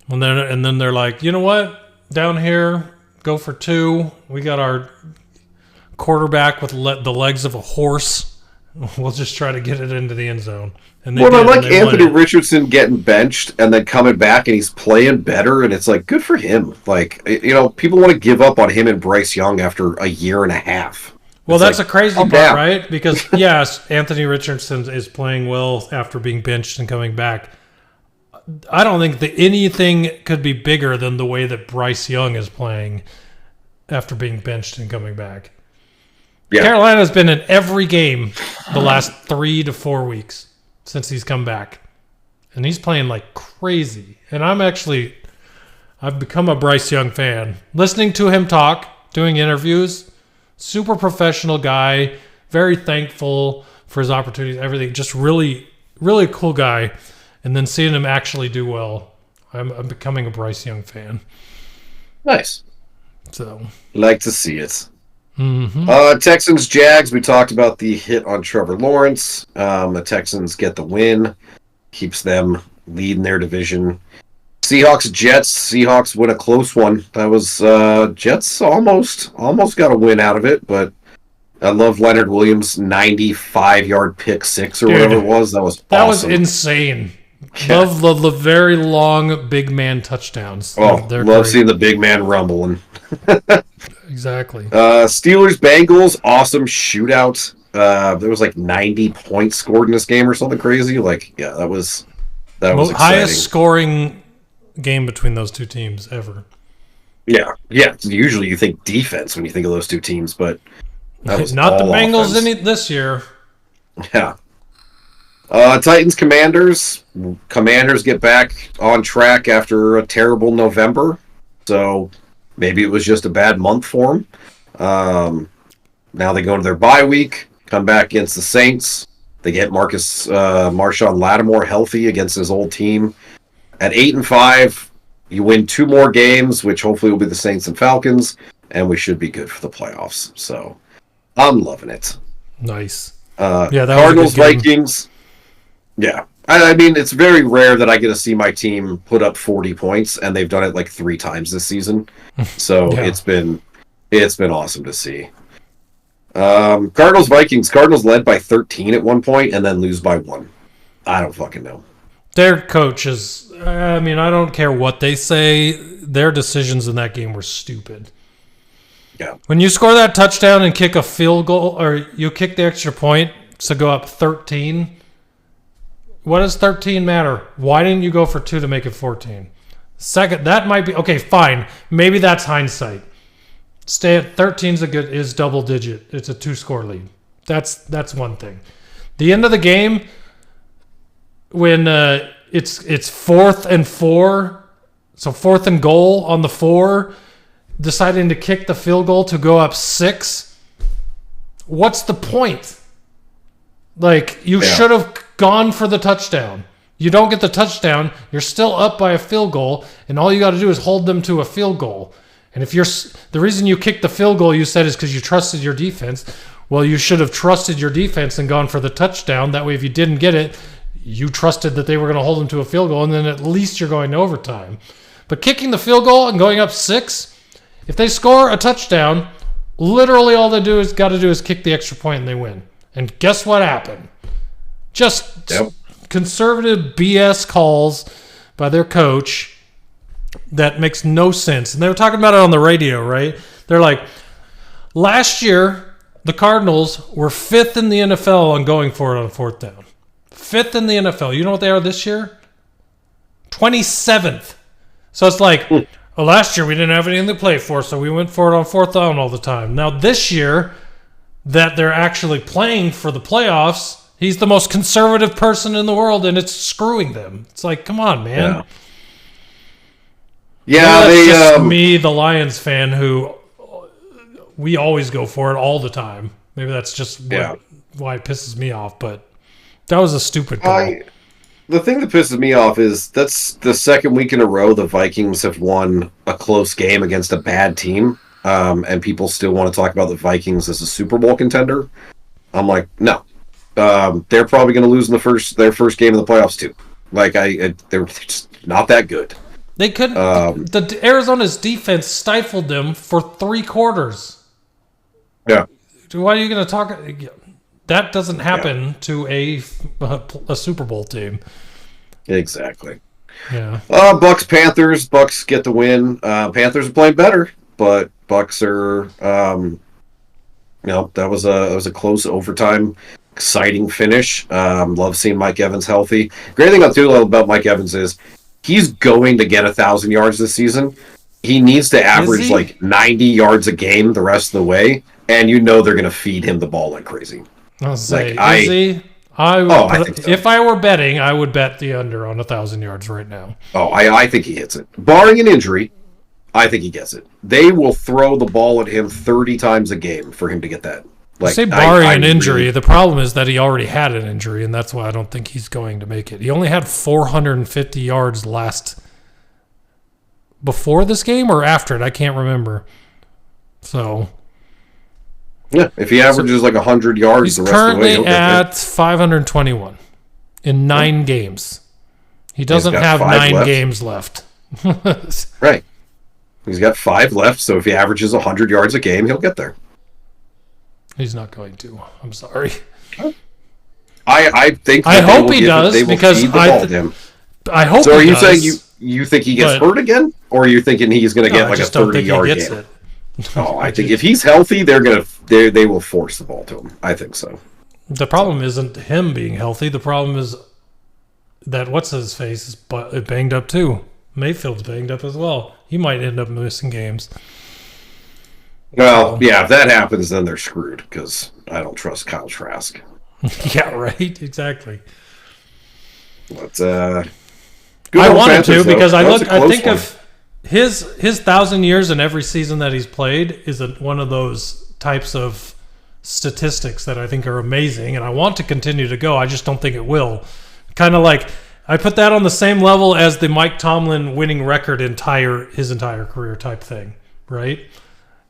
And then they're like, you know what? Down here, go for 2. We got our quarterback with the legs of a horse. We'll just try to get it into the end zone. And I like Anthony Richardson getting benched and then coming back and he's playing better, and it's like, good for him. Like, people want to give up on him and Bryce Young after a year and a half. Well, that's a crazy part, right? Because, yes, Anthony Richardson is playing well after being benched and coming back. I don't think that anything could be bigger than the way that Bryce Young is playing after being benched and coming back. Yeah. Carolina's been in every game the last 3 to 4 weeks since he's come back. And he's playing like crazy. And I've become a Bryce Young fan. Listening to him talk, doing interviews, super professional guy, very thankful for his opportunities, everything. Just really, really cool guy. And then seeing him actually do well, I'm becoming a Bryce Young fan. Nice. So, like to see it. Mm-hmm. Texans, Jags. We talked about the hit on Trevor Lawrence. The Texans get the win, keeps them leading their division. Seahawks, Jets. Seahawks win a close one. That was Jets almost got a win out of it, but I love Leonard Williams' 95-yard pick six or whatever it was. That was awesome. That was insane. Yeah. Love the very long big man touchdowns. Oh, love seeing the big man rumbling. Exactly. Steelers, Bengals, awesome shootout. There was like 90 points scored in this game or something crazy. That was exciting. Highest scoring game between those two teams ever. Yeah. Usually you think defense when you think of those two teams, but that was not the Bengals offense. This year. Yeah. Titans, Commanders. Commanders get back on track after a terrible November. So maybe it was just a bad month for them. Now they go into their bye week, come back against the Saints. They get Marshawn Lattimore healthy against his old team. At 8-5, you win 2 more games, which hopefully will be the Saints and Falcons, and we should be good for the playoffs. So I'm loving it. Nice. Cardinals, Vikings. Yeah. I mean, it's very rare that I get to see my team put up 40 points, and they've done it like 3 times this season. So it's been awesome to see. Cardinals, Vikings. Cardinals led by 13 at one point and then lose by 1. I don't fucking know. Their coaches, I don't care what they say. Their decisions in that game were stupid. Yeah. When you score that touchdown and kick a field goal, or you kick the extra point to go up 13, what does 13 matter? Why didn't you go for 2 to make it 14? Second, that might be okay. Fine, maybe that's hindsight. Stay at 13 is double digit. It's a 2-score lead. That's one thing. The end of the game, when it's 4th and 4, so 4th and goal on the 4, deciding to kick the field goal to go up 6. What's the point? You should have gone for the touchdown. You don't get the touchdown, you're still up by a field goal, and all you got to do is hold them to a field goal. And if the reason you kicked the field goal, you said, is because you trusted your defense. Well, you should have trusted your defense and gone for the touchdown. That way, if you didn't get it, you trusted that they were going to hold them to a field goal, and then at least you're going to overtime. But kicking the field goal and going up 6, if they score a touchdown, literally all they got to do is kick the extra point and they win. And guess what happened? Just conservative BS calls by their coach that makes no sense. And they were talking about it on the radio, right? They're like, last year, the Cardinals were 5th in the NFL on going for it on 4th down. 5th in the NFL. You know what they are this year? 27th. So it's like, well, last year we didn't have anything to play for, so we went for it on 4th down all the time. Now this year that they're actually playing for the playoffs, he's the most conservative person in the world, and it's screwing them. It's like, come on, man. Yeah, that's just me, the Lions fan, who we always go for it all the time. Maybe that's just why it pisses me off, but that was a stupid call. The thing that pisses me off is that's the second week in a row the Vikings have won a close game against a bad team, and people still want to talk about the Vikings as a Super Bowl contender. I'm like, no. They're probably going to lose in their first game of the playoffs too. Like, they're just not that good. They couldn't. The Arizona's defense stifled them for 3 quarters. Yeah. Why are you going to talk? That doesn't happen to a Super Bowl team. Exactly. Yeah. Bucks, Panthers. Bucks get the win. Panthers are playing better, but Bucks are. That was a close overtime, exciting finish. Love seeing Mike Evans healthy. Great thing about Mike Evans is he's going to get 1,000 yards this season. He needs to average like 90 yards a game the rest of the way, and they're going to feed him the ball like crazy. I'll say, I think so. If I were betting, I would bet the under on 1,000 yards right now. Oh, I think he hits it. Barring an injury, I think he gets it. They will throw the ball at him 30 times a game for him to get that. Like, say barring an injury, the problem is that he already had an injury, and that's why I don't think he's going to make it. He only had 450 yards before this game or after it. I can't remember. So... yeah, if he averages like 100 yards the rest of the way, he'll get at 521 in 9 games. He doesn't have 9 games left. Right. He's got 5 left, so if he averages 100 yards a game, he'll get there. He's not going to. I'm sorry. I think. I hope he does because I hope. So are you saying you think he gets hurt again, or are you thinking he's going to get like a 30-yard game? Oh, I think if he's healthy, they will force the ball to him. I think so. The problem isn't him being healthy. The problem is that what's his face is banged up too. Mayfield's banged up as well. He might end up missing games. Well, yeah, if that happens, then they're screwed because I don't trust Kyle Trask. Yeah, right. Exactly. But I wanted to because I think of. His 1,000 years in every season that he's played is one of those types of statistics that I think are amazing, and I want to continue to go. I just don't think it will. Kind of like I put that on the same level as the Mike Tomlin winning record his entire career type thing, right?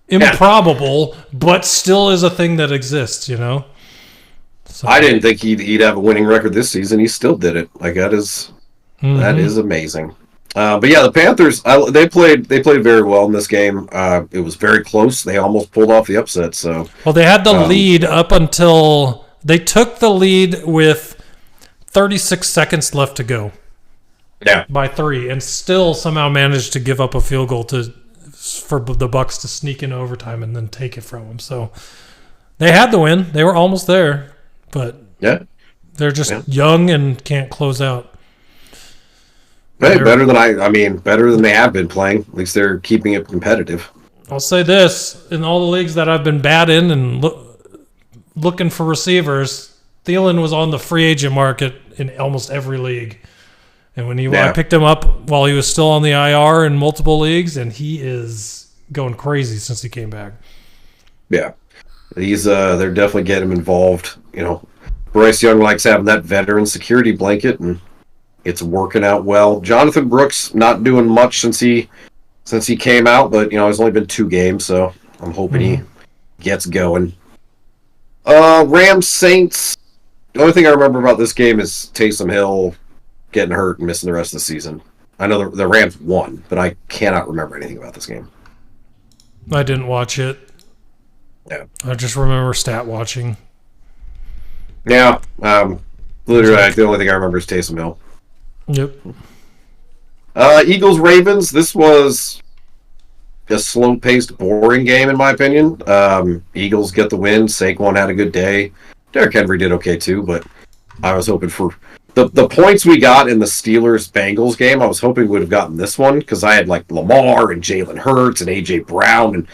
Improbable, but still is a thing that exists, So. I didn't think he'd have a winning record this season. He still did it. Like that is amazing. But yeah, the Panthers they played very well in this game. It was very close. They almost pulled off the upset. So they had the lead up until they took the lead with 36 seconds left to go. Yeah, by 3, and still somehow managed to give up a field goal for the Bucks to sneak into overtime and then take it from them. So they had the win. They were almost there, but they're just young and can't close out. Hey, better than they have been playing. At least they're keeping it competitive. I'll say this: in all the leagues that I've been bad in and looking for receivers, Thielen was on the free agent market in almost every league. And when I picked him up while he was still on the IR in multiple leagues, and he is going crazy since he came back. Yeah, they're definitely getting him involved. Bryce Young likes having that veteran security blanket, and it's working out well. Jonathan Brooks not doing much since he came out, but it's only been 2 games, so I'm hoping he gets going. Rams Saints. The only thing I remember about this game is Taysom Hill getting hurt and missing the rest of the season. I know the Rams won, but I cannot remember anything about this game. I didn't watch it. Yeah, I just remember stat watching. Yeah, literally the only thing I remember is Taysom Hill. Yep. Eagles Ravens. This was a slow-paced, boring game in my opinion. Eagles get the win. Saquon had a good day. Derrick Henry did okay too, but I was hoping for the points we got in the Steelers-Bengals game. I was hoping we would have gotten this one because I had like Lamar and Jalen Hurts and AJ Brown and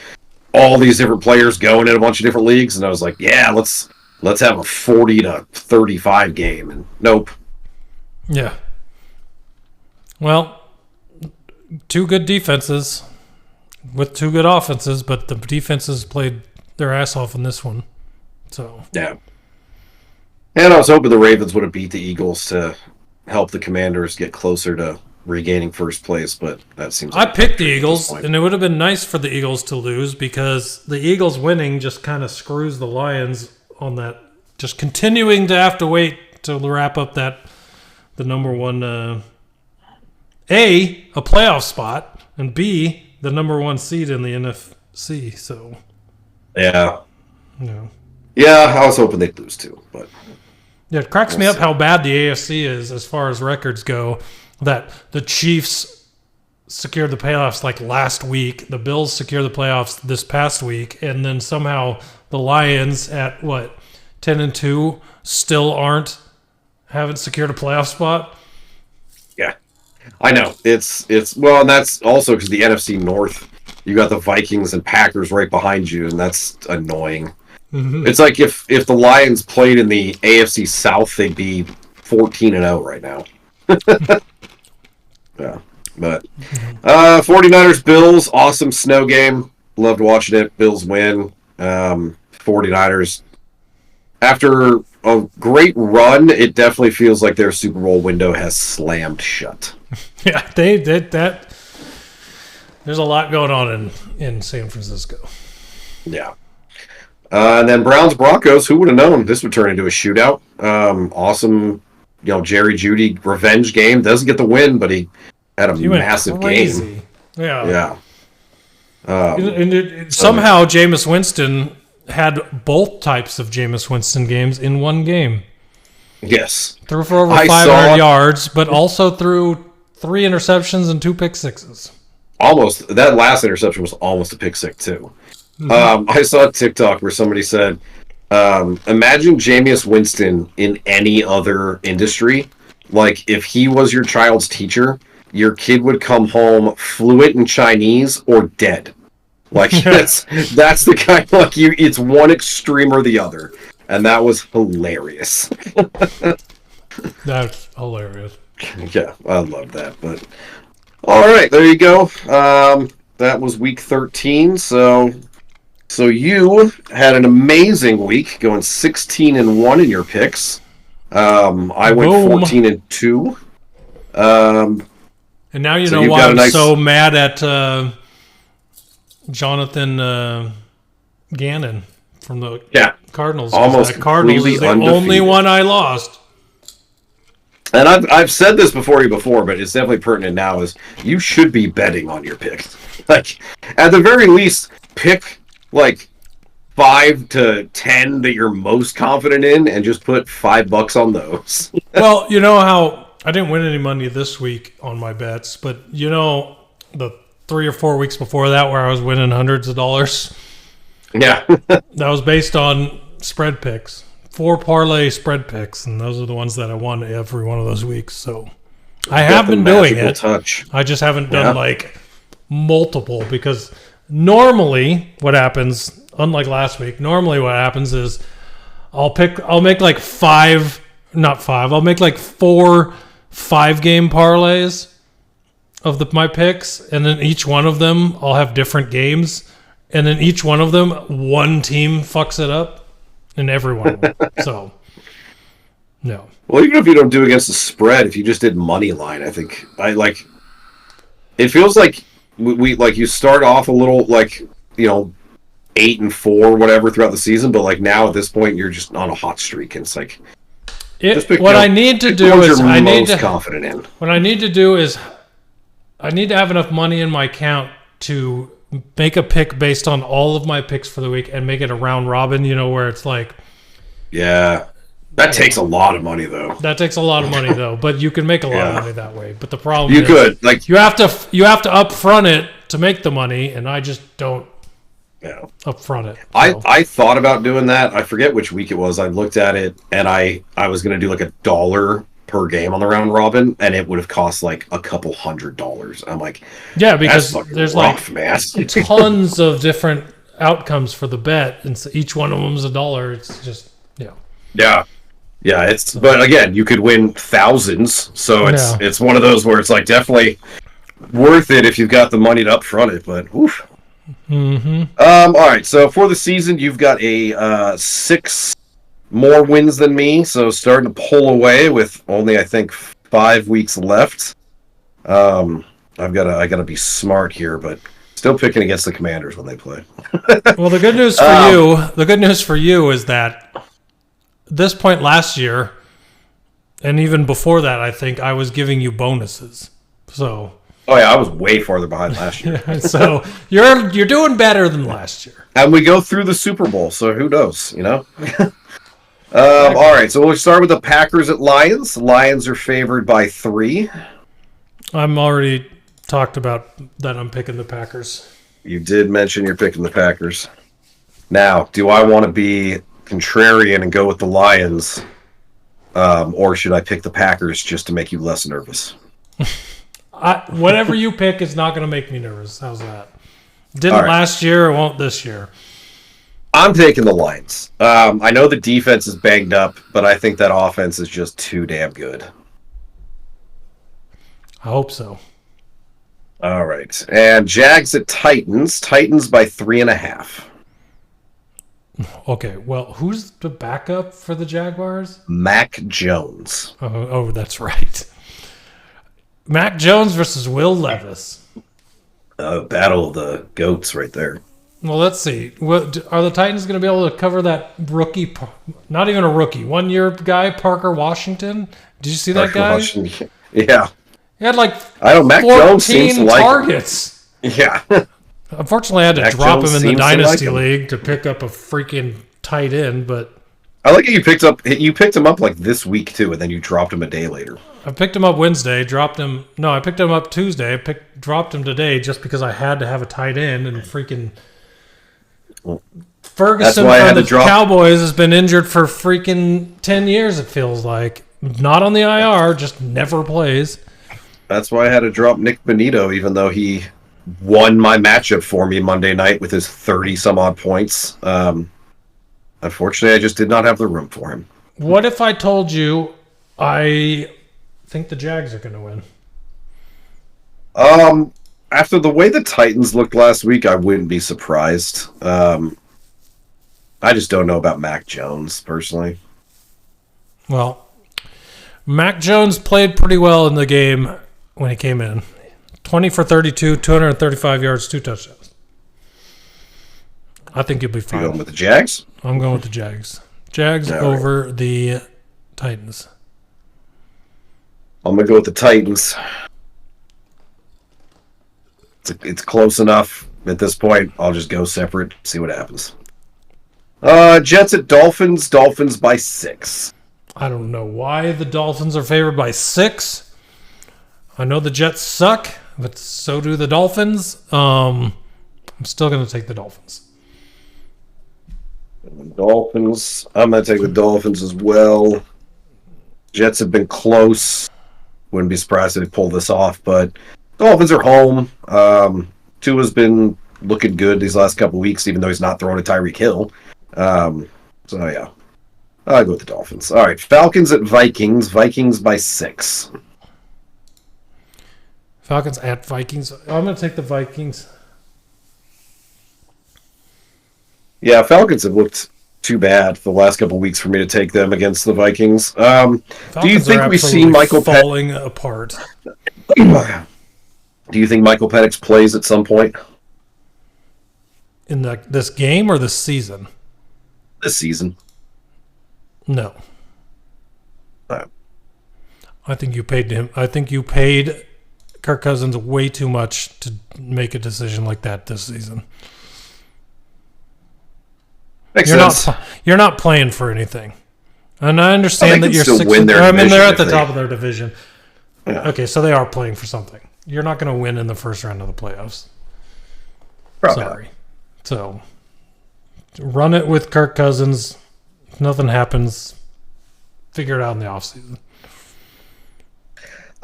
all these different players going in a bunch of different leagues, and I was like, yeah, let's have a 40-35 game, and nope. Yeah. Well, two good defenses with two good offenses, but the defenses played their ass off in this one. So yeah. And I was hoping the Ravens would have beat the Eagles to help the Commanders get closer to regaining first place, but that seems like I picked the Eagles, and it would have been nice for the Eagles to lose because the Eagles winning just kind of screws the Lions on that, just continuing to have to wait to wrap up the number one, A, a playoff spot, and B, the number one seed in the NFC. So, yeah. Yeah. Yeah, I was hoping they'd lose too, but yeah, it cracks me up how bad the AFC is as far as records go. That the Chiefs secured the playoffs like last week, the Bills secured the playoffs this past week, and then somehow the Lions at 10-2 still haven't secured a playoff spot. Yeah, I know it's well, and that's also because the NFC North, you got the Vikings and Packers right behind you, and that's annoying. Mm-hmm. It's like if the Lions played in the AFC South, they'd be 14-0 right now. Yeah, but 49ers Bills, awesome snow game. Loved watching it. Bills win. 49ers, after a great run, it definitely feels like their Super Bowl window has slammed shut. Yeah, they did that. There's a lot going on in San Francisco. Yeah. And then Browns Broncos, who would have known this would turn into a shootout? Awesome, Jerry Jeudy revenge game. Doesn't get the win, but he had a massive game. Yeah. Somehow Jameis Winston had both types of Jameis Winston games in one game. Yes. Threw for over 500 yards, but also threw 3 interceptions and 2 pick sixes. Almost. That last interception was almost a pick six, too. Mm-hmm. I saw a TikTok where somebody said, imagine Jameis Winston in any other industry. Like, if he was your child's teacher, your kid would come home fluent in Chinese or dead. Like, that's the kind, like, it's one extreme or the other. And that was hilarious. That's hilarious. Yeah, I love that. But all right, there you go. That was week 13, so you had an amazing week, going 16-1 in your picks. I went 14-2. And now you know why I'm so mad at Jonathan Gannon from the Cardinals. Almost Cardinals is the only one I lost. And I've said this before, but it's definitely pertinent now, is you should be betting on your picks. Like, at the very least, pick like 5 to 10 that you're most confident in and just put $5 on those. Well, you know how I didn't win any money this week on my bets, but the 3 or 4 weeks before that where I was winning hundreds of dollars. Yeah. That was based on spread picks. 4 parlay spread picks, and those are the ones that I won every one of those weeks. So I have been doing it. Touch. I just haven't done like multiple, because normally what happens, unlike last week, what happens is I'll make like 4 5-game parlays of my picks, and then each one of them I'll have different games, and then each one of them one team fucks it up in every one of them. So no. Well, even if you don't do against the spread, if you just did money line, I think it feels like we like you start off a little 8-4 whatever throughout the season, but like now at this point you're just on a hot streak, and it's like I need to have enough money in my account to make a pick based on all of my picks for the week and make it a round robin, where it's like, that takes a lot of money though. That takes a lot of money though, but you can make a lot of money that way. But the problem is you have to upfront it to make the money, and I just don't Yeah. upfront it. I thought about doing that. I forget which week it was. I looked at it, and I was going to do like $1 per game on the round robin, and it would have cost like a couple $100. I'm like, yeah, because there's rough, like man. tons of different outcomes for the bet, and so each one of them is $1. It's just Yeah. But again, you could win thousands, so it's one of those where it's like definitely worth it if you've got the money to upfront it. But oof. All right, so for the season, you've got a 6 more wins than me, so starting to pull away with only I think 5 weeks left. I gotta be smart here, but still picking against the Commanders when they play. Well, the good news for you is that this point last year, and even before that, I think I was giving you bonuses. So. Oh yeah, I was way farther behind last year. So you're doing better than last year. And we go through the Super Bowl, so who knows, All right, so we'll start with the Packers at Lions. Lions are favored by 3. I'm already talked about that I'm picking the Packers. You did mention you're picking the Packers. Now, do I want to be contrarian and go with the Lions, or should I pick the Packers just to make you less nervous? Whatever you pick is not going to make me nervous. How's that? Didn't last year, it won't this year. I'm taking the Lions. I know the defense is banged up, but I think that offense is just too damn good. I hope so. All right. And Jags at Titans. Titans by 3.5. Okay, well, who's the backup for the Jaguars? Mac Jones. Oh, that's right. Mac Jones versus Will Levis. Battle of the GOATs right there. Well, let's see. Are the Titans going to be able to cover that rookie? Not even a rookie. 1-year guy, Parker Washington. Did you see that guy? Washington. Yeah. He had like Mac Jones seems to like targets. Yeah. Unfortunately, I had to Mac drop Jones him in the Dynasty like League to pick up a freaking tight end, but I like how you picked him up like this week too, and then you dropped him a day later. I picked him up Wednesday, dropped him. No, I picked him up Tuesday. Dropped him today just because I had to have a tight end, and freaking Ferguson from the Cowboys has been injured for freaking 10 years, it feels like. Not on the IR, just never plays. That's why I had to drop Nick Benito, even though he won my matchup for me Monday night with his 30-some-odd points. Unfortunately, I just did not have the room for him. What if I told you I think the Jags are going to win? After the way the Titans looked last week, I wouldn't be surprised. I just don't know about Mac Jones, personally. Well, Mac Jones played pretty well in the game when he came in. 20 for 32, 235 yards, 2 touchdowns. I think you'll be fine. You going with the Jags? I'm going with the Jags. Jags over the Titans. I'm going to go with the Titans. It's close enough at this point. I'll just go separate, see what happens. Jets at Dolphins. Dolphins by 6. I don't know why the Dolphins are favored by 6. I know the Jets suck, but so do the Dolphins. I'm still going to take the Dolphins. Dolphins. I'm going to take the Dolphins as well. Jets have been close. Wouldn't be surprised if they pull this off, but Dolphins are home. Tua's been looking good these last couple weeks, even though he's not throwing a Tyreek Hill. So, yeah. I'll go with the Dolphins. All right, Falcons at Vikings. Vikings by 6. Falcons at Vikings. I'm going to take the Vikings. Yeah, Falcons have looked too bad the last couple of weeks for me to take them against the Vikings. Do you think we see Michael falling apart? Do you think Michael Penix plays at some point? In this game or this season? This season. No. I think you paid him. I think you paid Kirk Cousins way too much to make a decision like that this season. Makes sense. You're not playing for anything, and I understand that you're still 6. Win their I mean, they're at the top of their division. Yeah. Okay, so they are playing for something. You're not going to win in the first round of the playoffs. Probably. Sorry. So, run it with Kirk Cousins. If nothing happens, figure it out in the offseason.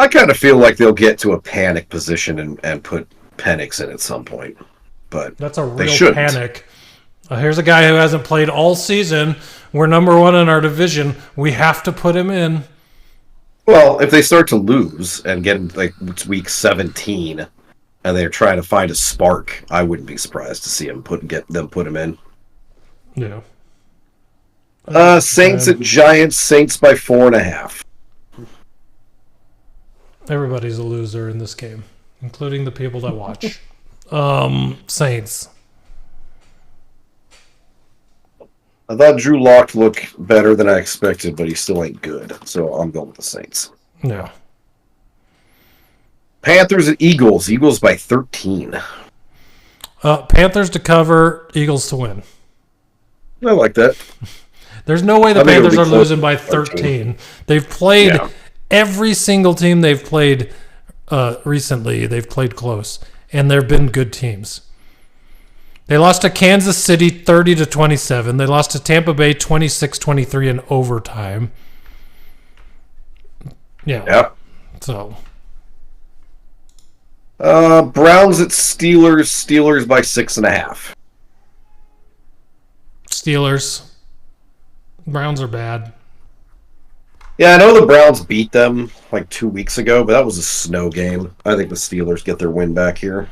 I kind of feel like they'll get to a panic position and put Penix in at some point. But that's a real panic. Here's a guy who hasn't played all season. We're number one in our division. We have to put him in. Well, if they start to lose and get like it's week 17 and they're trying to find a spark, I wouldn't be surprised to see him put him in. Yeah. Saints at Giants. Saints by 4.5. Everybody's a loser in this game, including the people that watch. Saints. I thought Drew Lock looked better than I expected, but he still ain't good. So I'm going with the Saints. Yeah. Panthers at Eagles. Eagles by 13. Panthers to cover, Eagles to win. I like that. There's no way the Panthers are losing by 13. They've played every single team they've played recently. They've played close, and they've been good teams. They lost to Kansas City 30-27. They lost to Tampa Bay 26-23 in overtime. Yeah. So. Browns at Steelers. Steelers by 6.5. Steelers. Browns are bad. Yeah, I know the Browns beat them like 2 weeks ago, but that was a snow game. I think the Steelers get their win back here.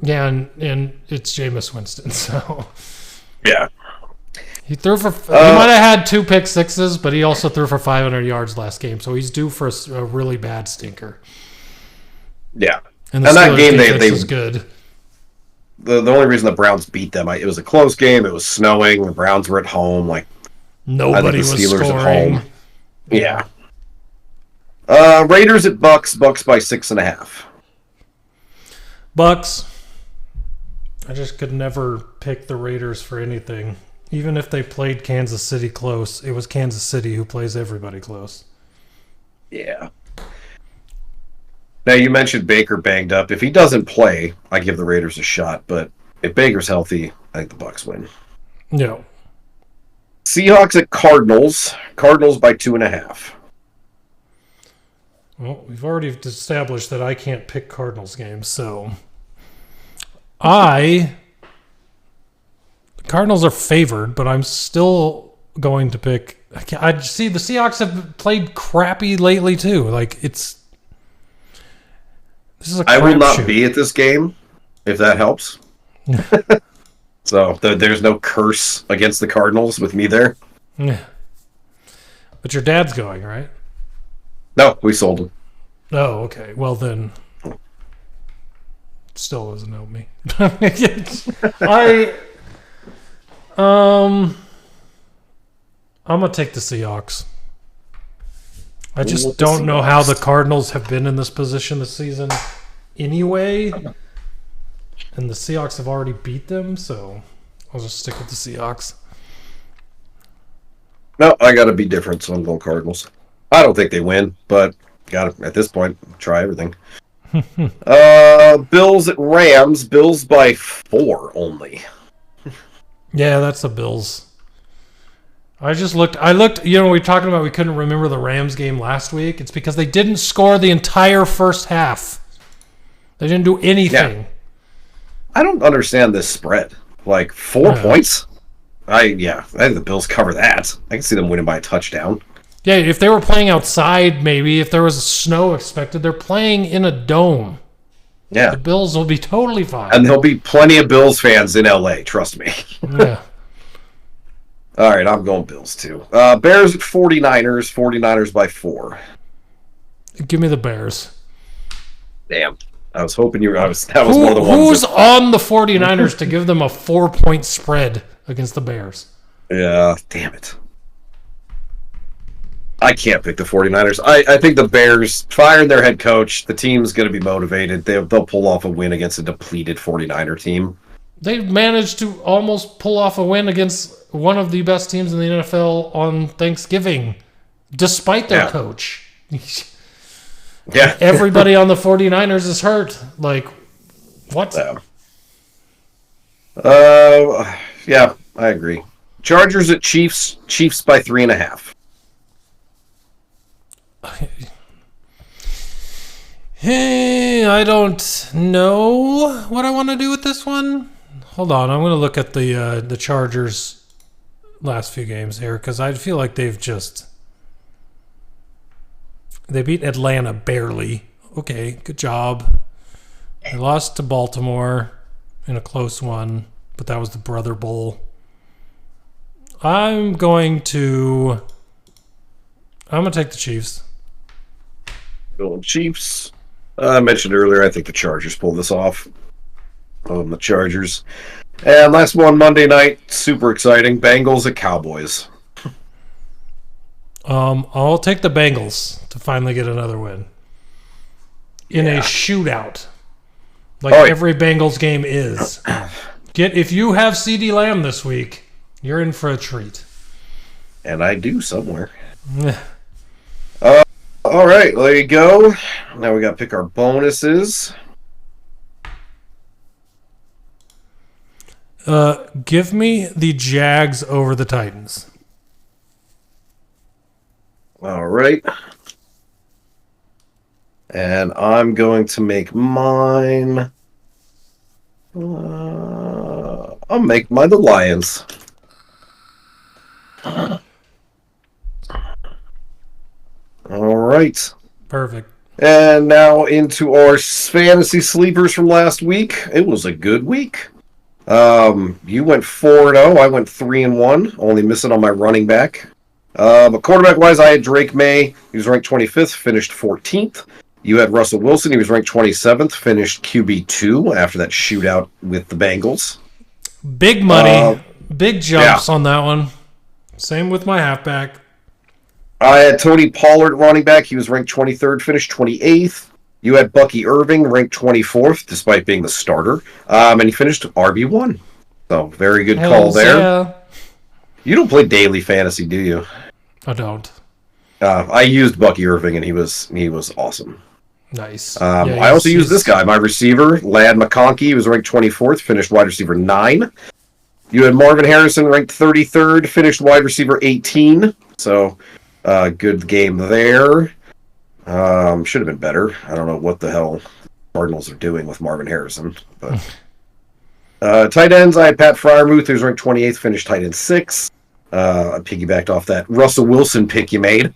Yeah, and it's Jameis Winston, so. Yeah. He threw for. He might have had 2 pick sixes, but he also threw for 500 yards last game, so he's due for a really bad stinker. Yeah. And that game they was good. The only reason the Browns beat them, it was a close game. It was snowing. The Browns were at home. Like nobody was Steelers scoring. At home. Yeah. Raiders at Bucks. Bucks by 6.5. Bucks. I just could never pick the Raiders for anything. Even if they played Kansas City close, it was Kansas City who plays everybody close. Yeah. Now, you mentioned Baker banged up. If he doesn't play, I give the Raiders a shot. But if Baker's healthy, I think the Bucks win. No. Seahawks at Cardinals. Cardinals by 2.5. Well, we've already established that I can't pick Cardinals games, so Cardinals are favored, but I'm still going to pick. I see the Seahawks have played crappy lately too. This is a crap I will not shoot. be at this game, if that helps. So there's no curse against the Cardinals with me there. Yeah. But your dad's going, right? No, we sold him. Oh, okay. Well then, still doesn't help me. I'm gonna take the Seahawks. I just don't know how the Cardinals have been in this position this season anyway. And the Seahawks have already beat them, so I'll just stick with the Seahawks. No, I got to be different, so I'm going Cardinals. I don't think they win, but got to, at this point, try everything. Bills at Rams. Bills by 4 only. Yeah, that's the Bills. I looked, we were talking about we couldn't remember the Rams game last week. It's because they didn't score the entire first half. They didn't do anything. Yeah. I don't understand this spread. 4 points? I think the Bills cover that. I can see them winning by a touchdown. Yeah, if they were playing outside, maybe, if there was snow expected, they're playing in a dome. Yeah. The Bills will be totally fine. And there'll be plenty of Bills fans in LA, trust me. Yeah. All right, I'm going Bills too. Bears at 49ers. 49ers by 4. Give me the Bears. Damn. I was hoping that was one of the ones. Who's on the 49ers to give them a 4-point spread against the Bears? Yeah, damn it. I can't pick the 49ers. I think the Bears, firing their head coach, the team's going to be motivated. They'll pull off a win against a depleted 49er team. They managed to almost pull off a win against one of the best teams in the NFL on Thanksgiving, despite their coach. Yeah. Everybody on the 49ers is hurt. What? Yeah, I agree. Chargers at Chiefs. Chiefs by 3.5. Hey, I don't know what I want to do with this one. Hold on, I'm going to look at the Chargers' last few games here because I feel like they beat Atlanta barely. Okay, good job. They lost to Baltimore in a close one, but that was the Brother Bowl. I'm going to take the Chiefs. Going Chiefs. I mentioned earlier, I think the Chargers pulled this off. The Chargers. And last one, Monday night, super exciting. Bengals at Cowboys. I'll take the Bengals to finally get another win. In a shootout. Like every Bengals game is. If you have CeeDee Lamb this week, you're in for a treat. And I do somewhere. All right, there you go. Now we got to pick our bonuses. Give me the Jags over the Titans. All right. And I'm going to make mine. I'll make mine the Lions. All right. Perfect. And now into our fantasy sleepers from last week. It was a good week. You went 4-0. I went 3-1. Only missing on my running back. But quarterback-wise, I had Drake May. He was ranked 25th, finished 14th. You had Russell Wilson. He was ranked 27th, finished QB2 after that shootout with the Bengals. Big money. Big jumps on that one. Same with my halfback. I had Tony Pollard running back. He was ranked 23rd, finished 28th. You had Bucky Irving ranked 24th, despite being the starter. And he finished RB1. So, very good call there. Yeah. You don't play daily fantasy, do you? I don't. I used Bucky Irving, and he was awesome. Nice. I also used this guy, my receiver, Ladd McConkey. He was ranked 24th, finished wide receiver 9. You had Marvin Harrison ranked 33rd, finished wide receiver 18. So, good game there. Should have been better. I don't know what the hell Cardinals are doing with Marvin Harrison. But tight ends, I had Pat Freiermuth, who's ranked 28th, finished tight end 6. I piggybacked off that Russell Wilson pick you made.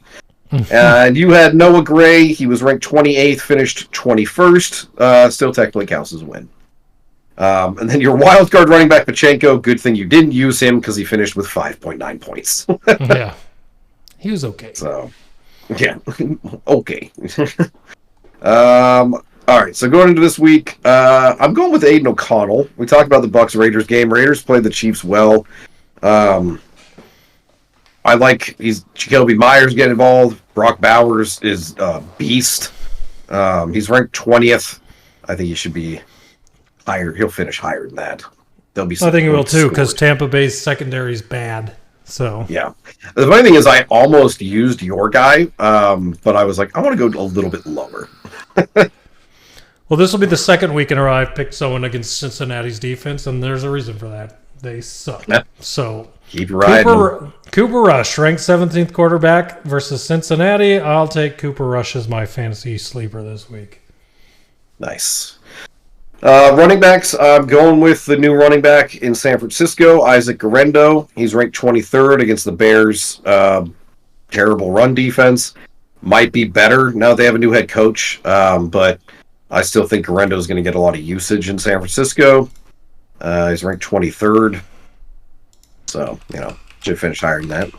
And you had Noah Gray. He was ranked 28th, finished 21st. Still technically counts as a win. And then your wild card running back, Pachenko. Good thing you didn't use him because he finished with 5.9 points. Yeah. He was okay. So, yeah. Okay. All right, so going into this week, I'm going with Aiden O'Connell. We talked about the Bucs-Raiders game. Raiders played the Chiefs well. I like Jacoby Myers getting involved. Brock Bowers is a beast. He's ranked 20th. I think he should be higher. He'll finish higher than that. There'll be. I think he will too, because Tampa Bay's secondary is bad. So yeah. The funny thing is, I almost used your guy, but I was like, I want to go a little bit lower. Well, this will be the second week in a row I've picked someone against Cincinnati's defense, and there's a reason for that. They suck. Yeah. So keep riding. Cooper Rush, ranked 17th quarterback versus Cincinnati. I'll take Cooper Rush as my fantasy sleeper this week. Nice. Running backs, I'm going with the new running back in San Francisco, Isaac Guerrero. He's ranked 23rd against the Bears. Terrible run defense. Might be better now they have a new head coach, but I still think Guerrero is going to get a lot of usage in San Francisco. He's ranked 23rd. So, should finish higher than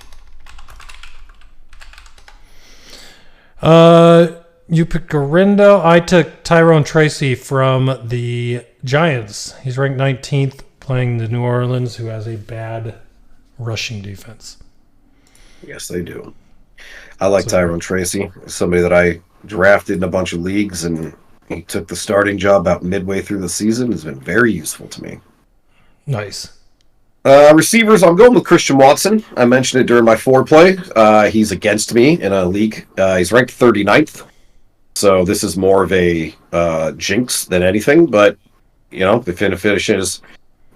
that. You picked Guerrero. I took Tyrone Tracy from the Giants. He's ranked 19th, playing the New Orleans, who has a bad rushing defense. Yes, they do. I like Tyrone Tracy, somebody that I drafted in a bunch of leagues, and he took the starting job about midway through the season. Has been very useful to me. Nice. Receivers, I'm going with Christian Watson. I mentioned it during my foreplay. He's against me in a league. He's ranked 39th. So this is more of a jinx than anything. But, if he finishes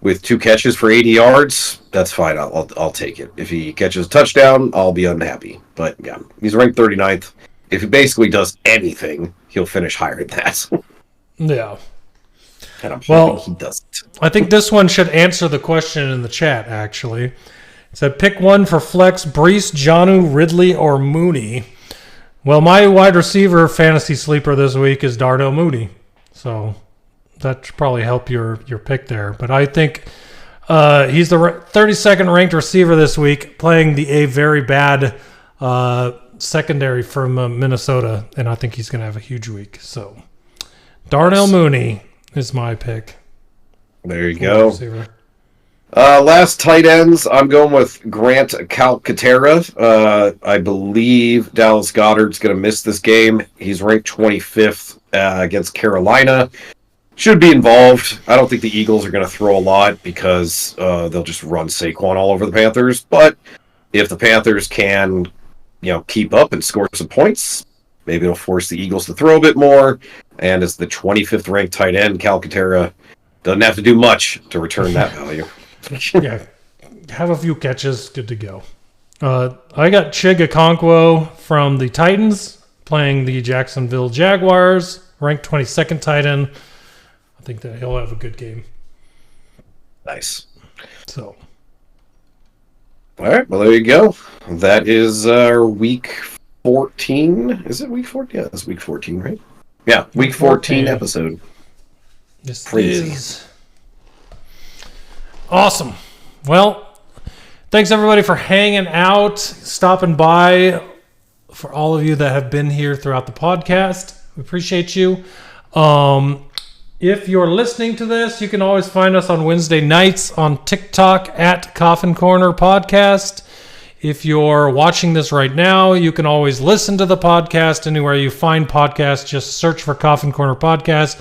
with 2 catches for 80 yards, that's fine. I'll take it. If he catches a touchdown, I'll be unhappy. But yeah, he's ranked 39th. If he basically does anything, he'll finish higher than that. Yeah. And I'm hoping he doesn't. I think this one should answer the question in the chat, actually. It said, pick one for flex, Brees, Jonnu, Ridley, or Mooney. Well, my wide receiver fantasy sleeper this week is Darnell Mooney. So that should probably help your pick there. But I think he's the 32nd ranked receiver this week, playing a very bad secondary from Minnesota. And I think he's going to have a huge week. So Darnell Mooney is my pick. There you go. Last tight ends, I'm going with Grant Calcaterra. I believe Dallas Goedert's going to miss this game. He's ranked 25th against Carolina. Should be involved. I don't think the Eagles are going to throw a lot because they'll just run Saquon all over the Panthers. But if the Panthers can, keep up and score some points, maybe it'll force the Eagles to throw a bit more. And as the 25th ranked tight end, Calcaterra doesn't have to do much to return that value. Yeah, have a few catches, good to go. I got Chig Okonkwo from the Titans playing the Jacksonville Jaguars, ranked 22nd tight end. I think that he'll have a good game. Nice. So, all right, well, there you go. That is our week 14. Is it week 14? Yeah, it's week 14, right? Yeah, week 14 episode. This is awesome. Well, thanks everybody for hanging out, stopping by. For all of you that have been here throughout the podcast, we appreciate you. If you're listening to this, you can always find us on Wednesday nights on TikTok at Coffin Corner Podcast. If you're watching this right now, you can always listen to the podcast anywhere you find podcasts. Just search for Coffin Corner Podcast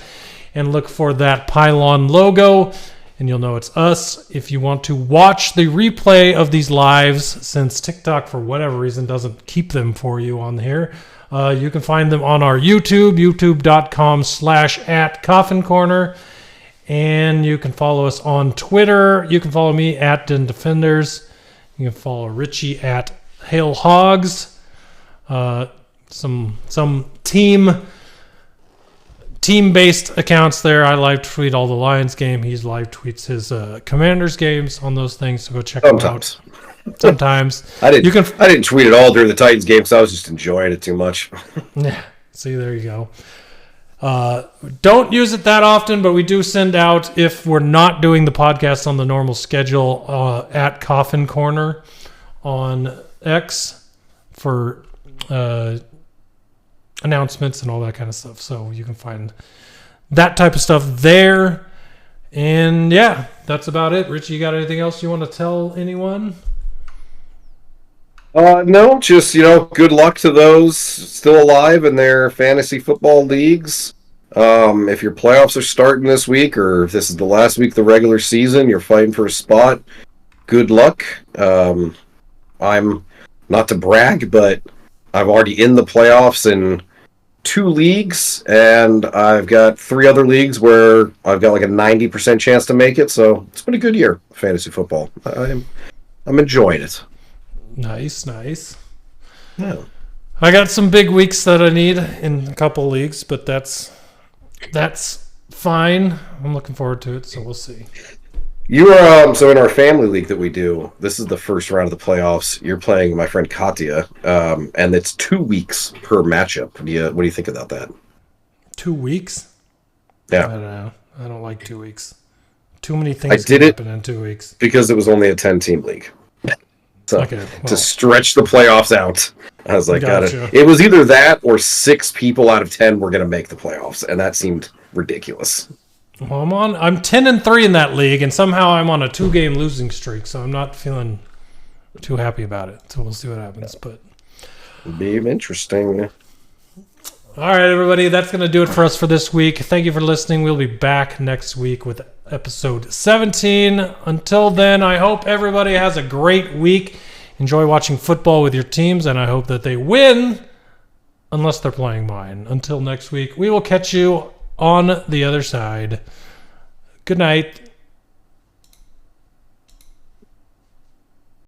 and look for that pylon logo, and you'll know it's us. If you want to watch the replay of these lives, since TikTok, for whatever reason, doesn't keep them for you on here, you can find them on our YouTube, youtube.com/@CoffinCorner. And you can follow us on Twitter. You can follow me at Den Defenders. You can follow Richie at Hail Hogs. Some team-based accounts there. I live tweet all the Lions game. He live tweets his Commanders games on those things. So go check them out. Sometimes. I didn't tweet at all during the Titans game, so I was just enjoying it too much. Yeah. See, there you go. Don't use it that often, but we do send out, if we're not doing the podcast on the normal schedule, at Coffin Corner on X for announcements and all that kind of stuff. So you can find that type of stuff there. And yeah, that's about it. Richie, you got anything else you want to tell anyone? No, just, good luck to those still alive in their fantasy football leagues. If your playoffs are starting this week, or if this is the last week of the regular season, you're fighting for a spot, good luck. I'm, not to brag, but I'm already in the playoffs in 2 leagues, and I've got 3 other leagues where I've got like a 90% chance to make it, so it's been a good year, fantasy football. I'm enjoying it. Nice. Yeah. I got some big weeks that I need in a couple leagues, but that's fine. I'm looking forward to it, so we'll see. You are so in our family league that we do. This is the first round of the playoffs. You're playing my friend Katya, and it's 2 weeks per matchup. What do you think about that? 2 weeks? Yeah, I don't know. I don't like 2 weeks. Too many things can happen in 2 weeks because it was only a 10-team league. So okay, to stretch the playoffs out, I was like, gotcha. It was either that or 6 people out of 10 were going to make the playoffs, and that seemed ridiculous. Well, I'm 10-3 in that league, and somehow I'm on a 2-game losing streak, so I'm not feeling too happy about it. So we'll see what happens. But it'll be interesting. All right, everybody, that's going to do it for us for this week. Thank you for listening. We'll be back next week with episode 17. Until then, I hope everybody has a great week. Enjoy watching football with your teams, and I hope that they win, unless they're playing mine. Until next week, we will catch you on the other side. Good night.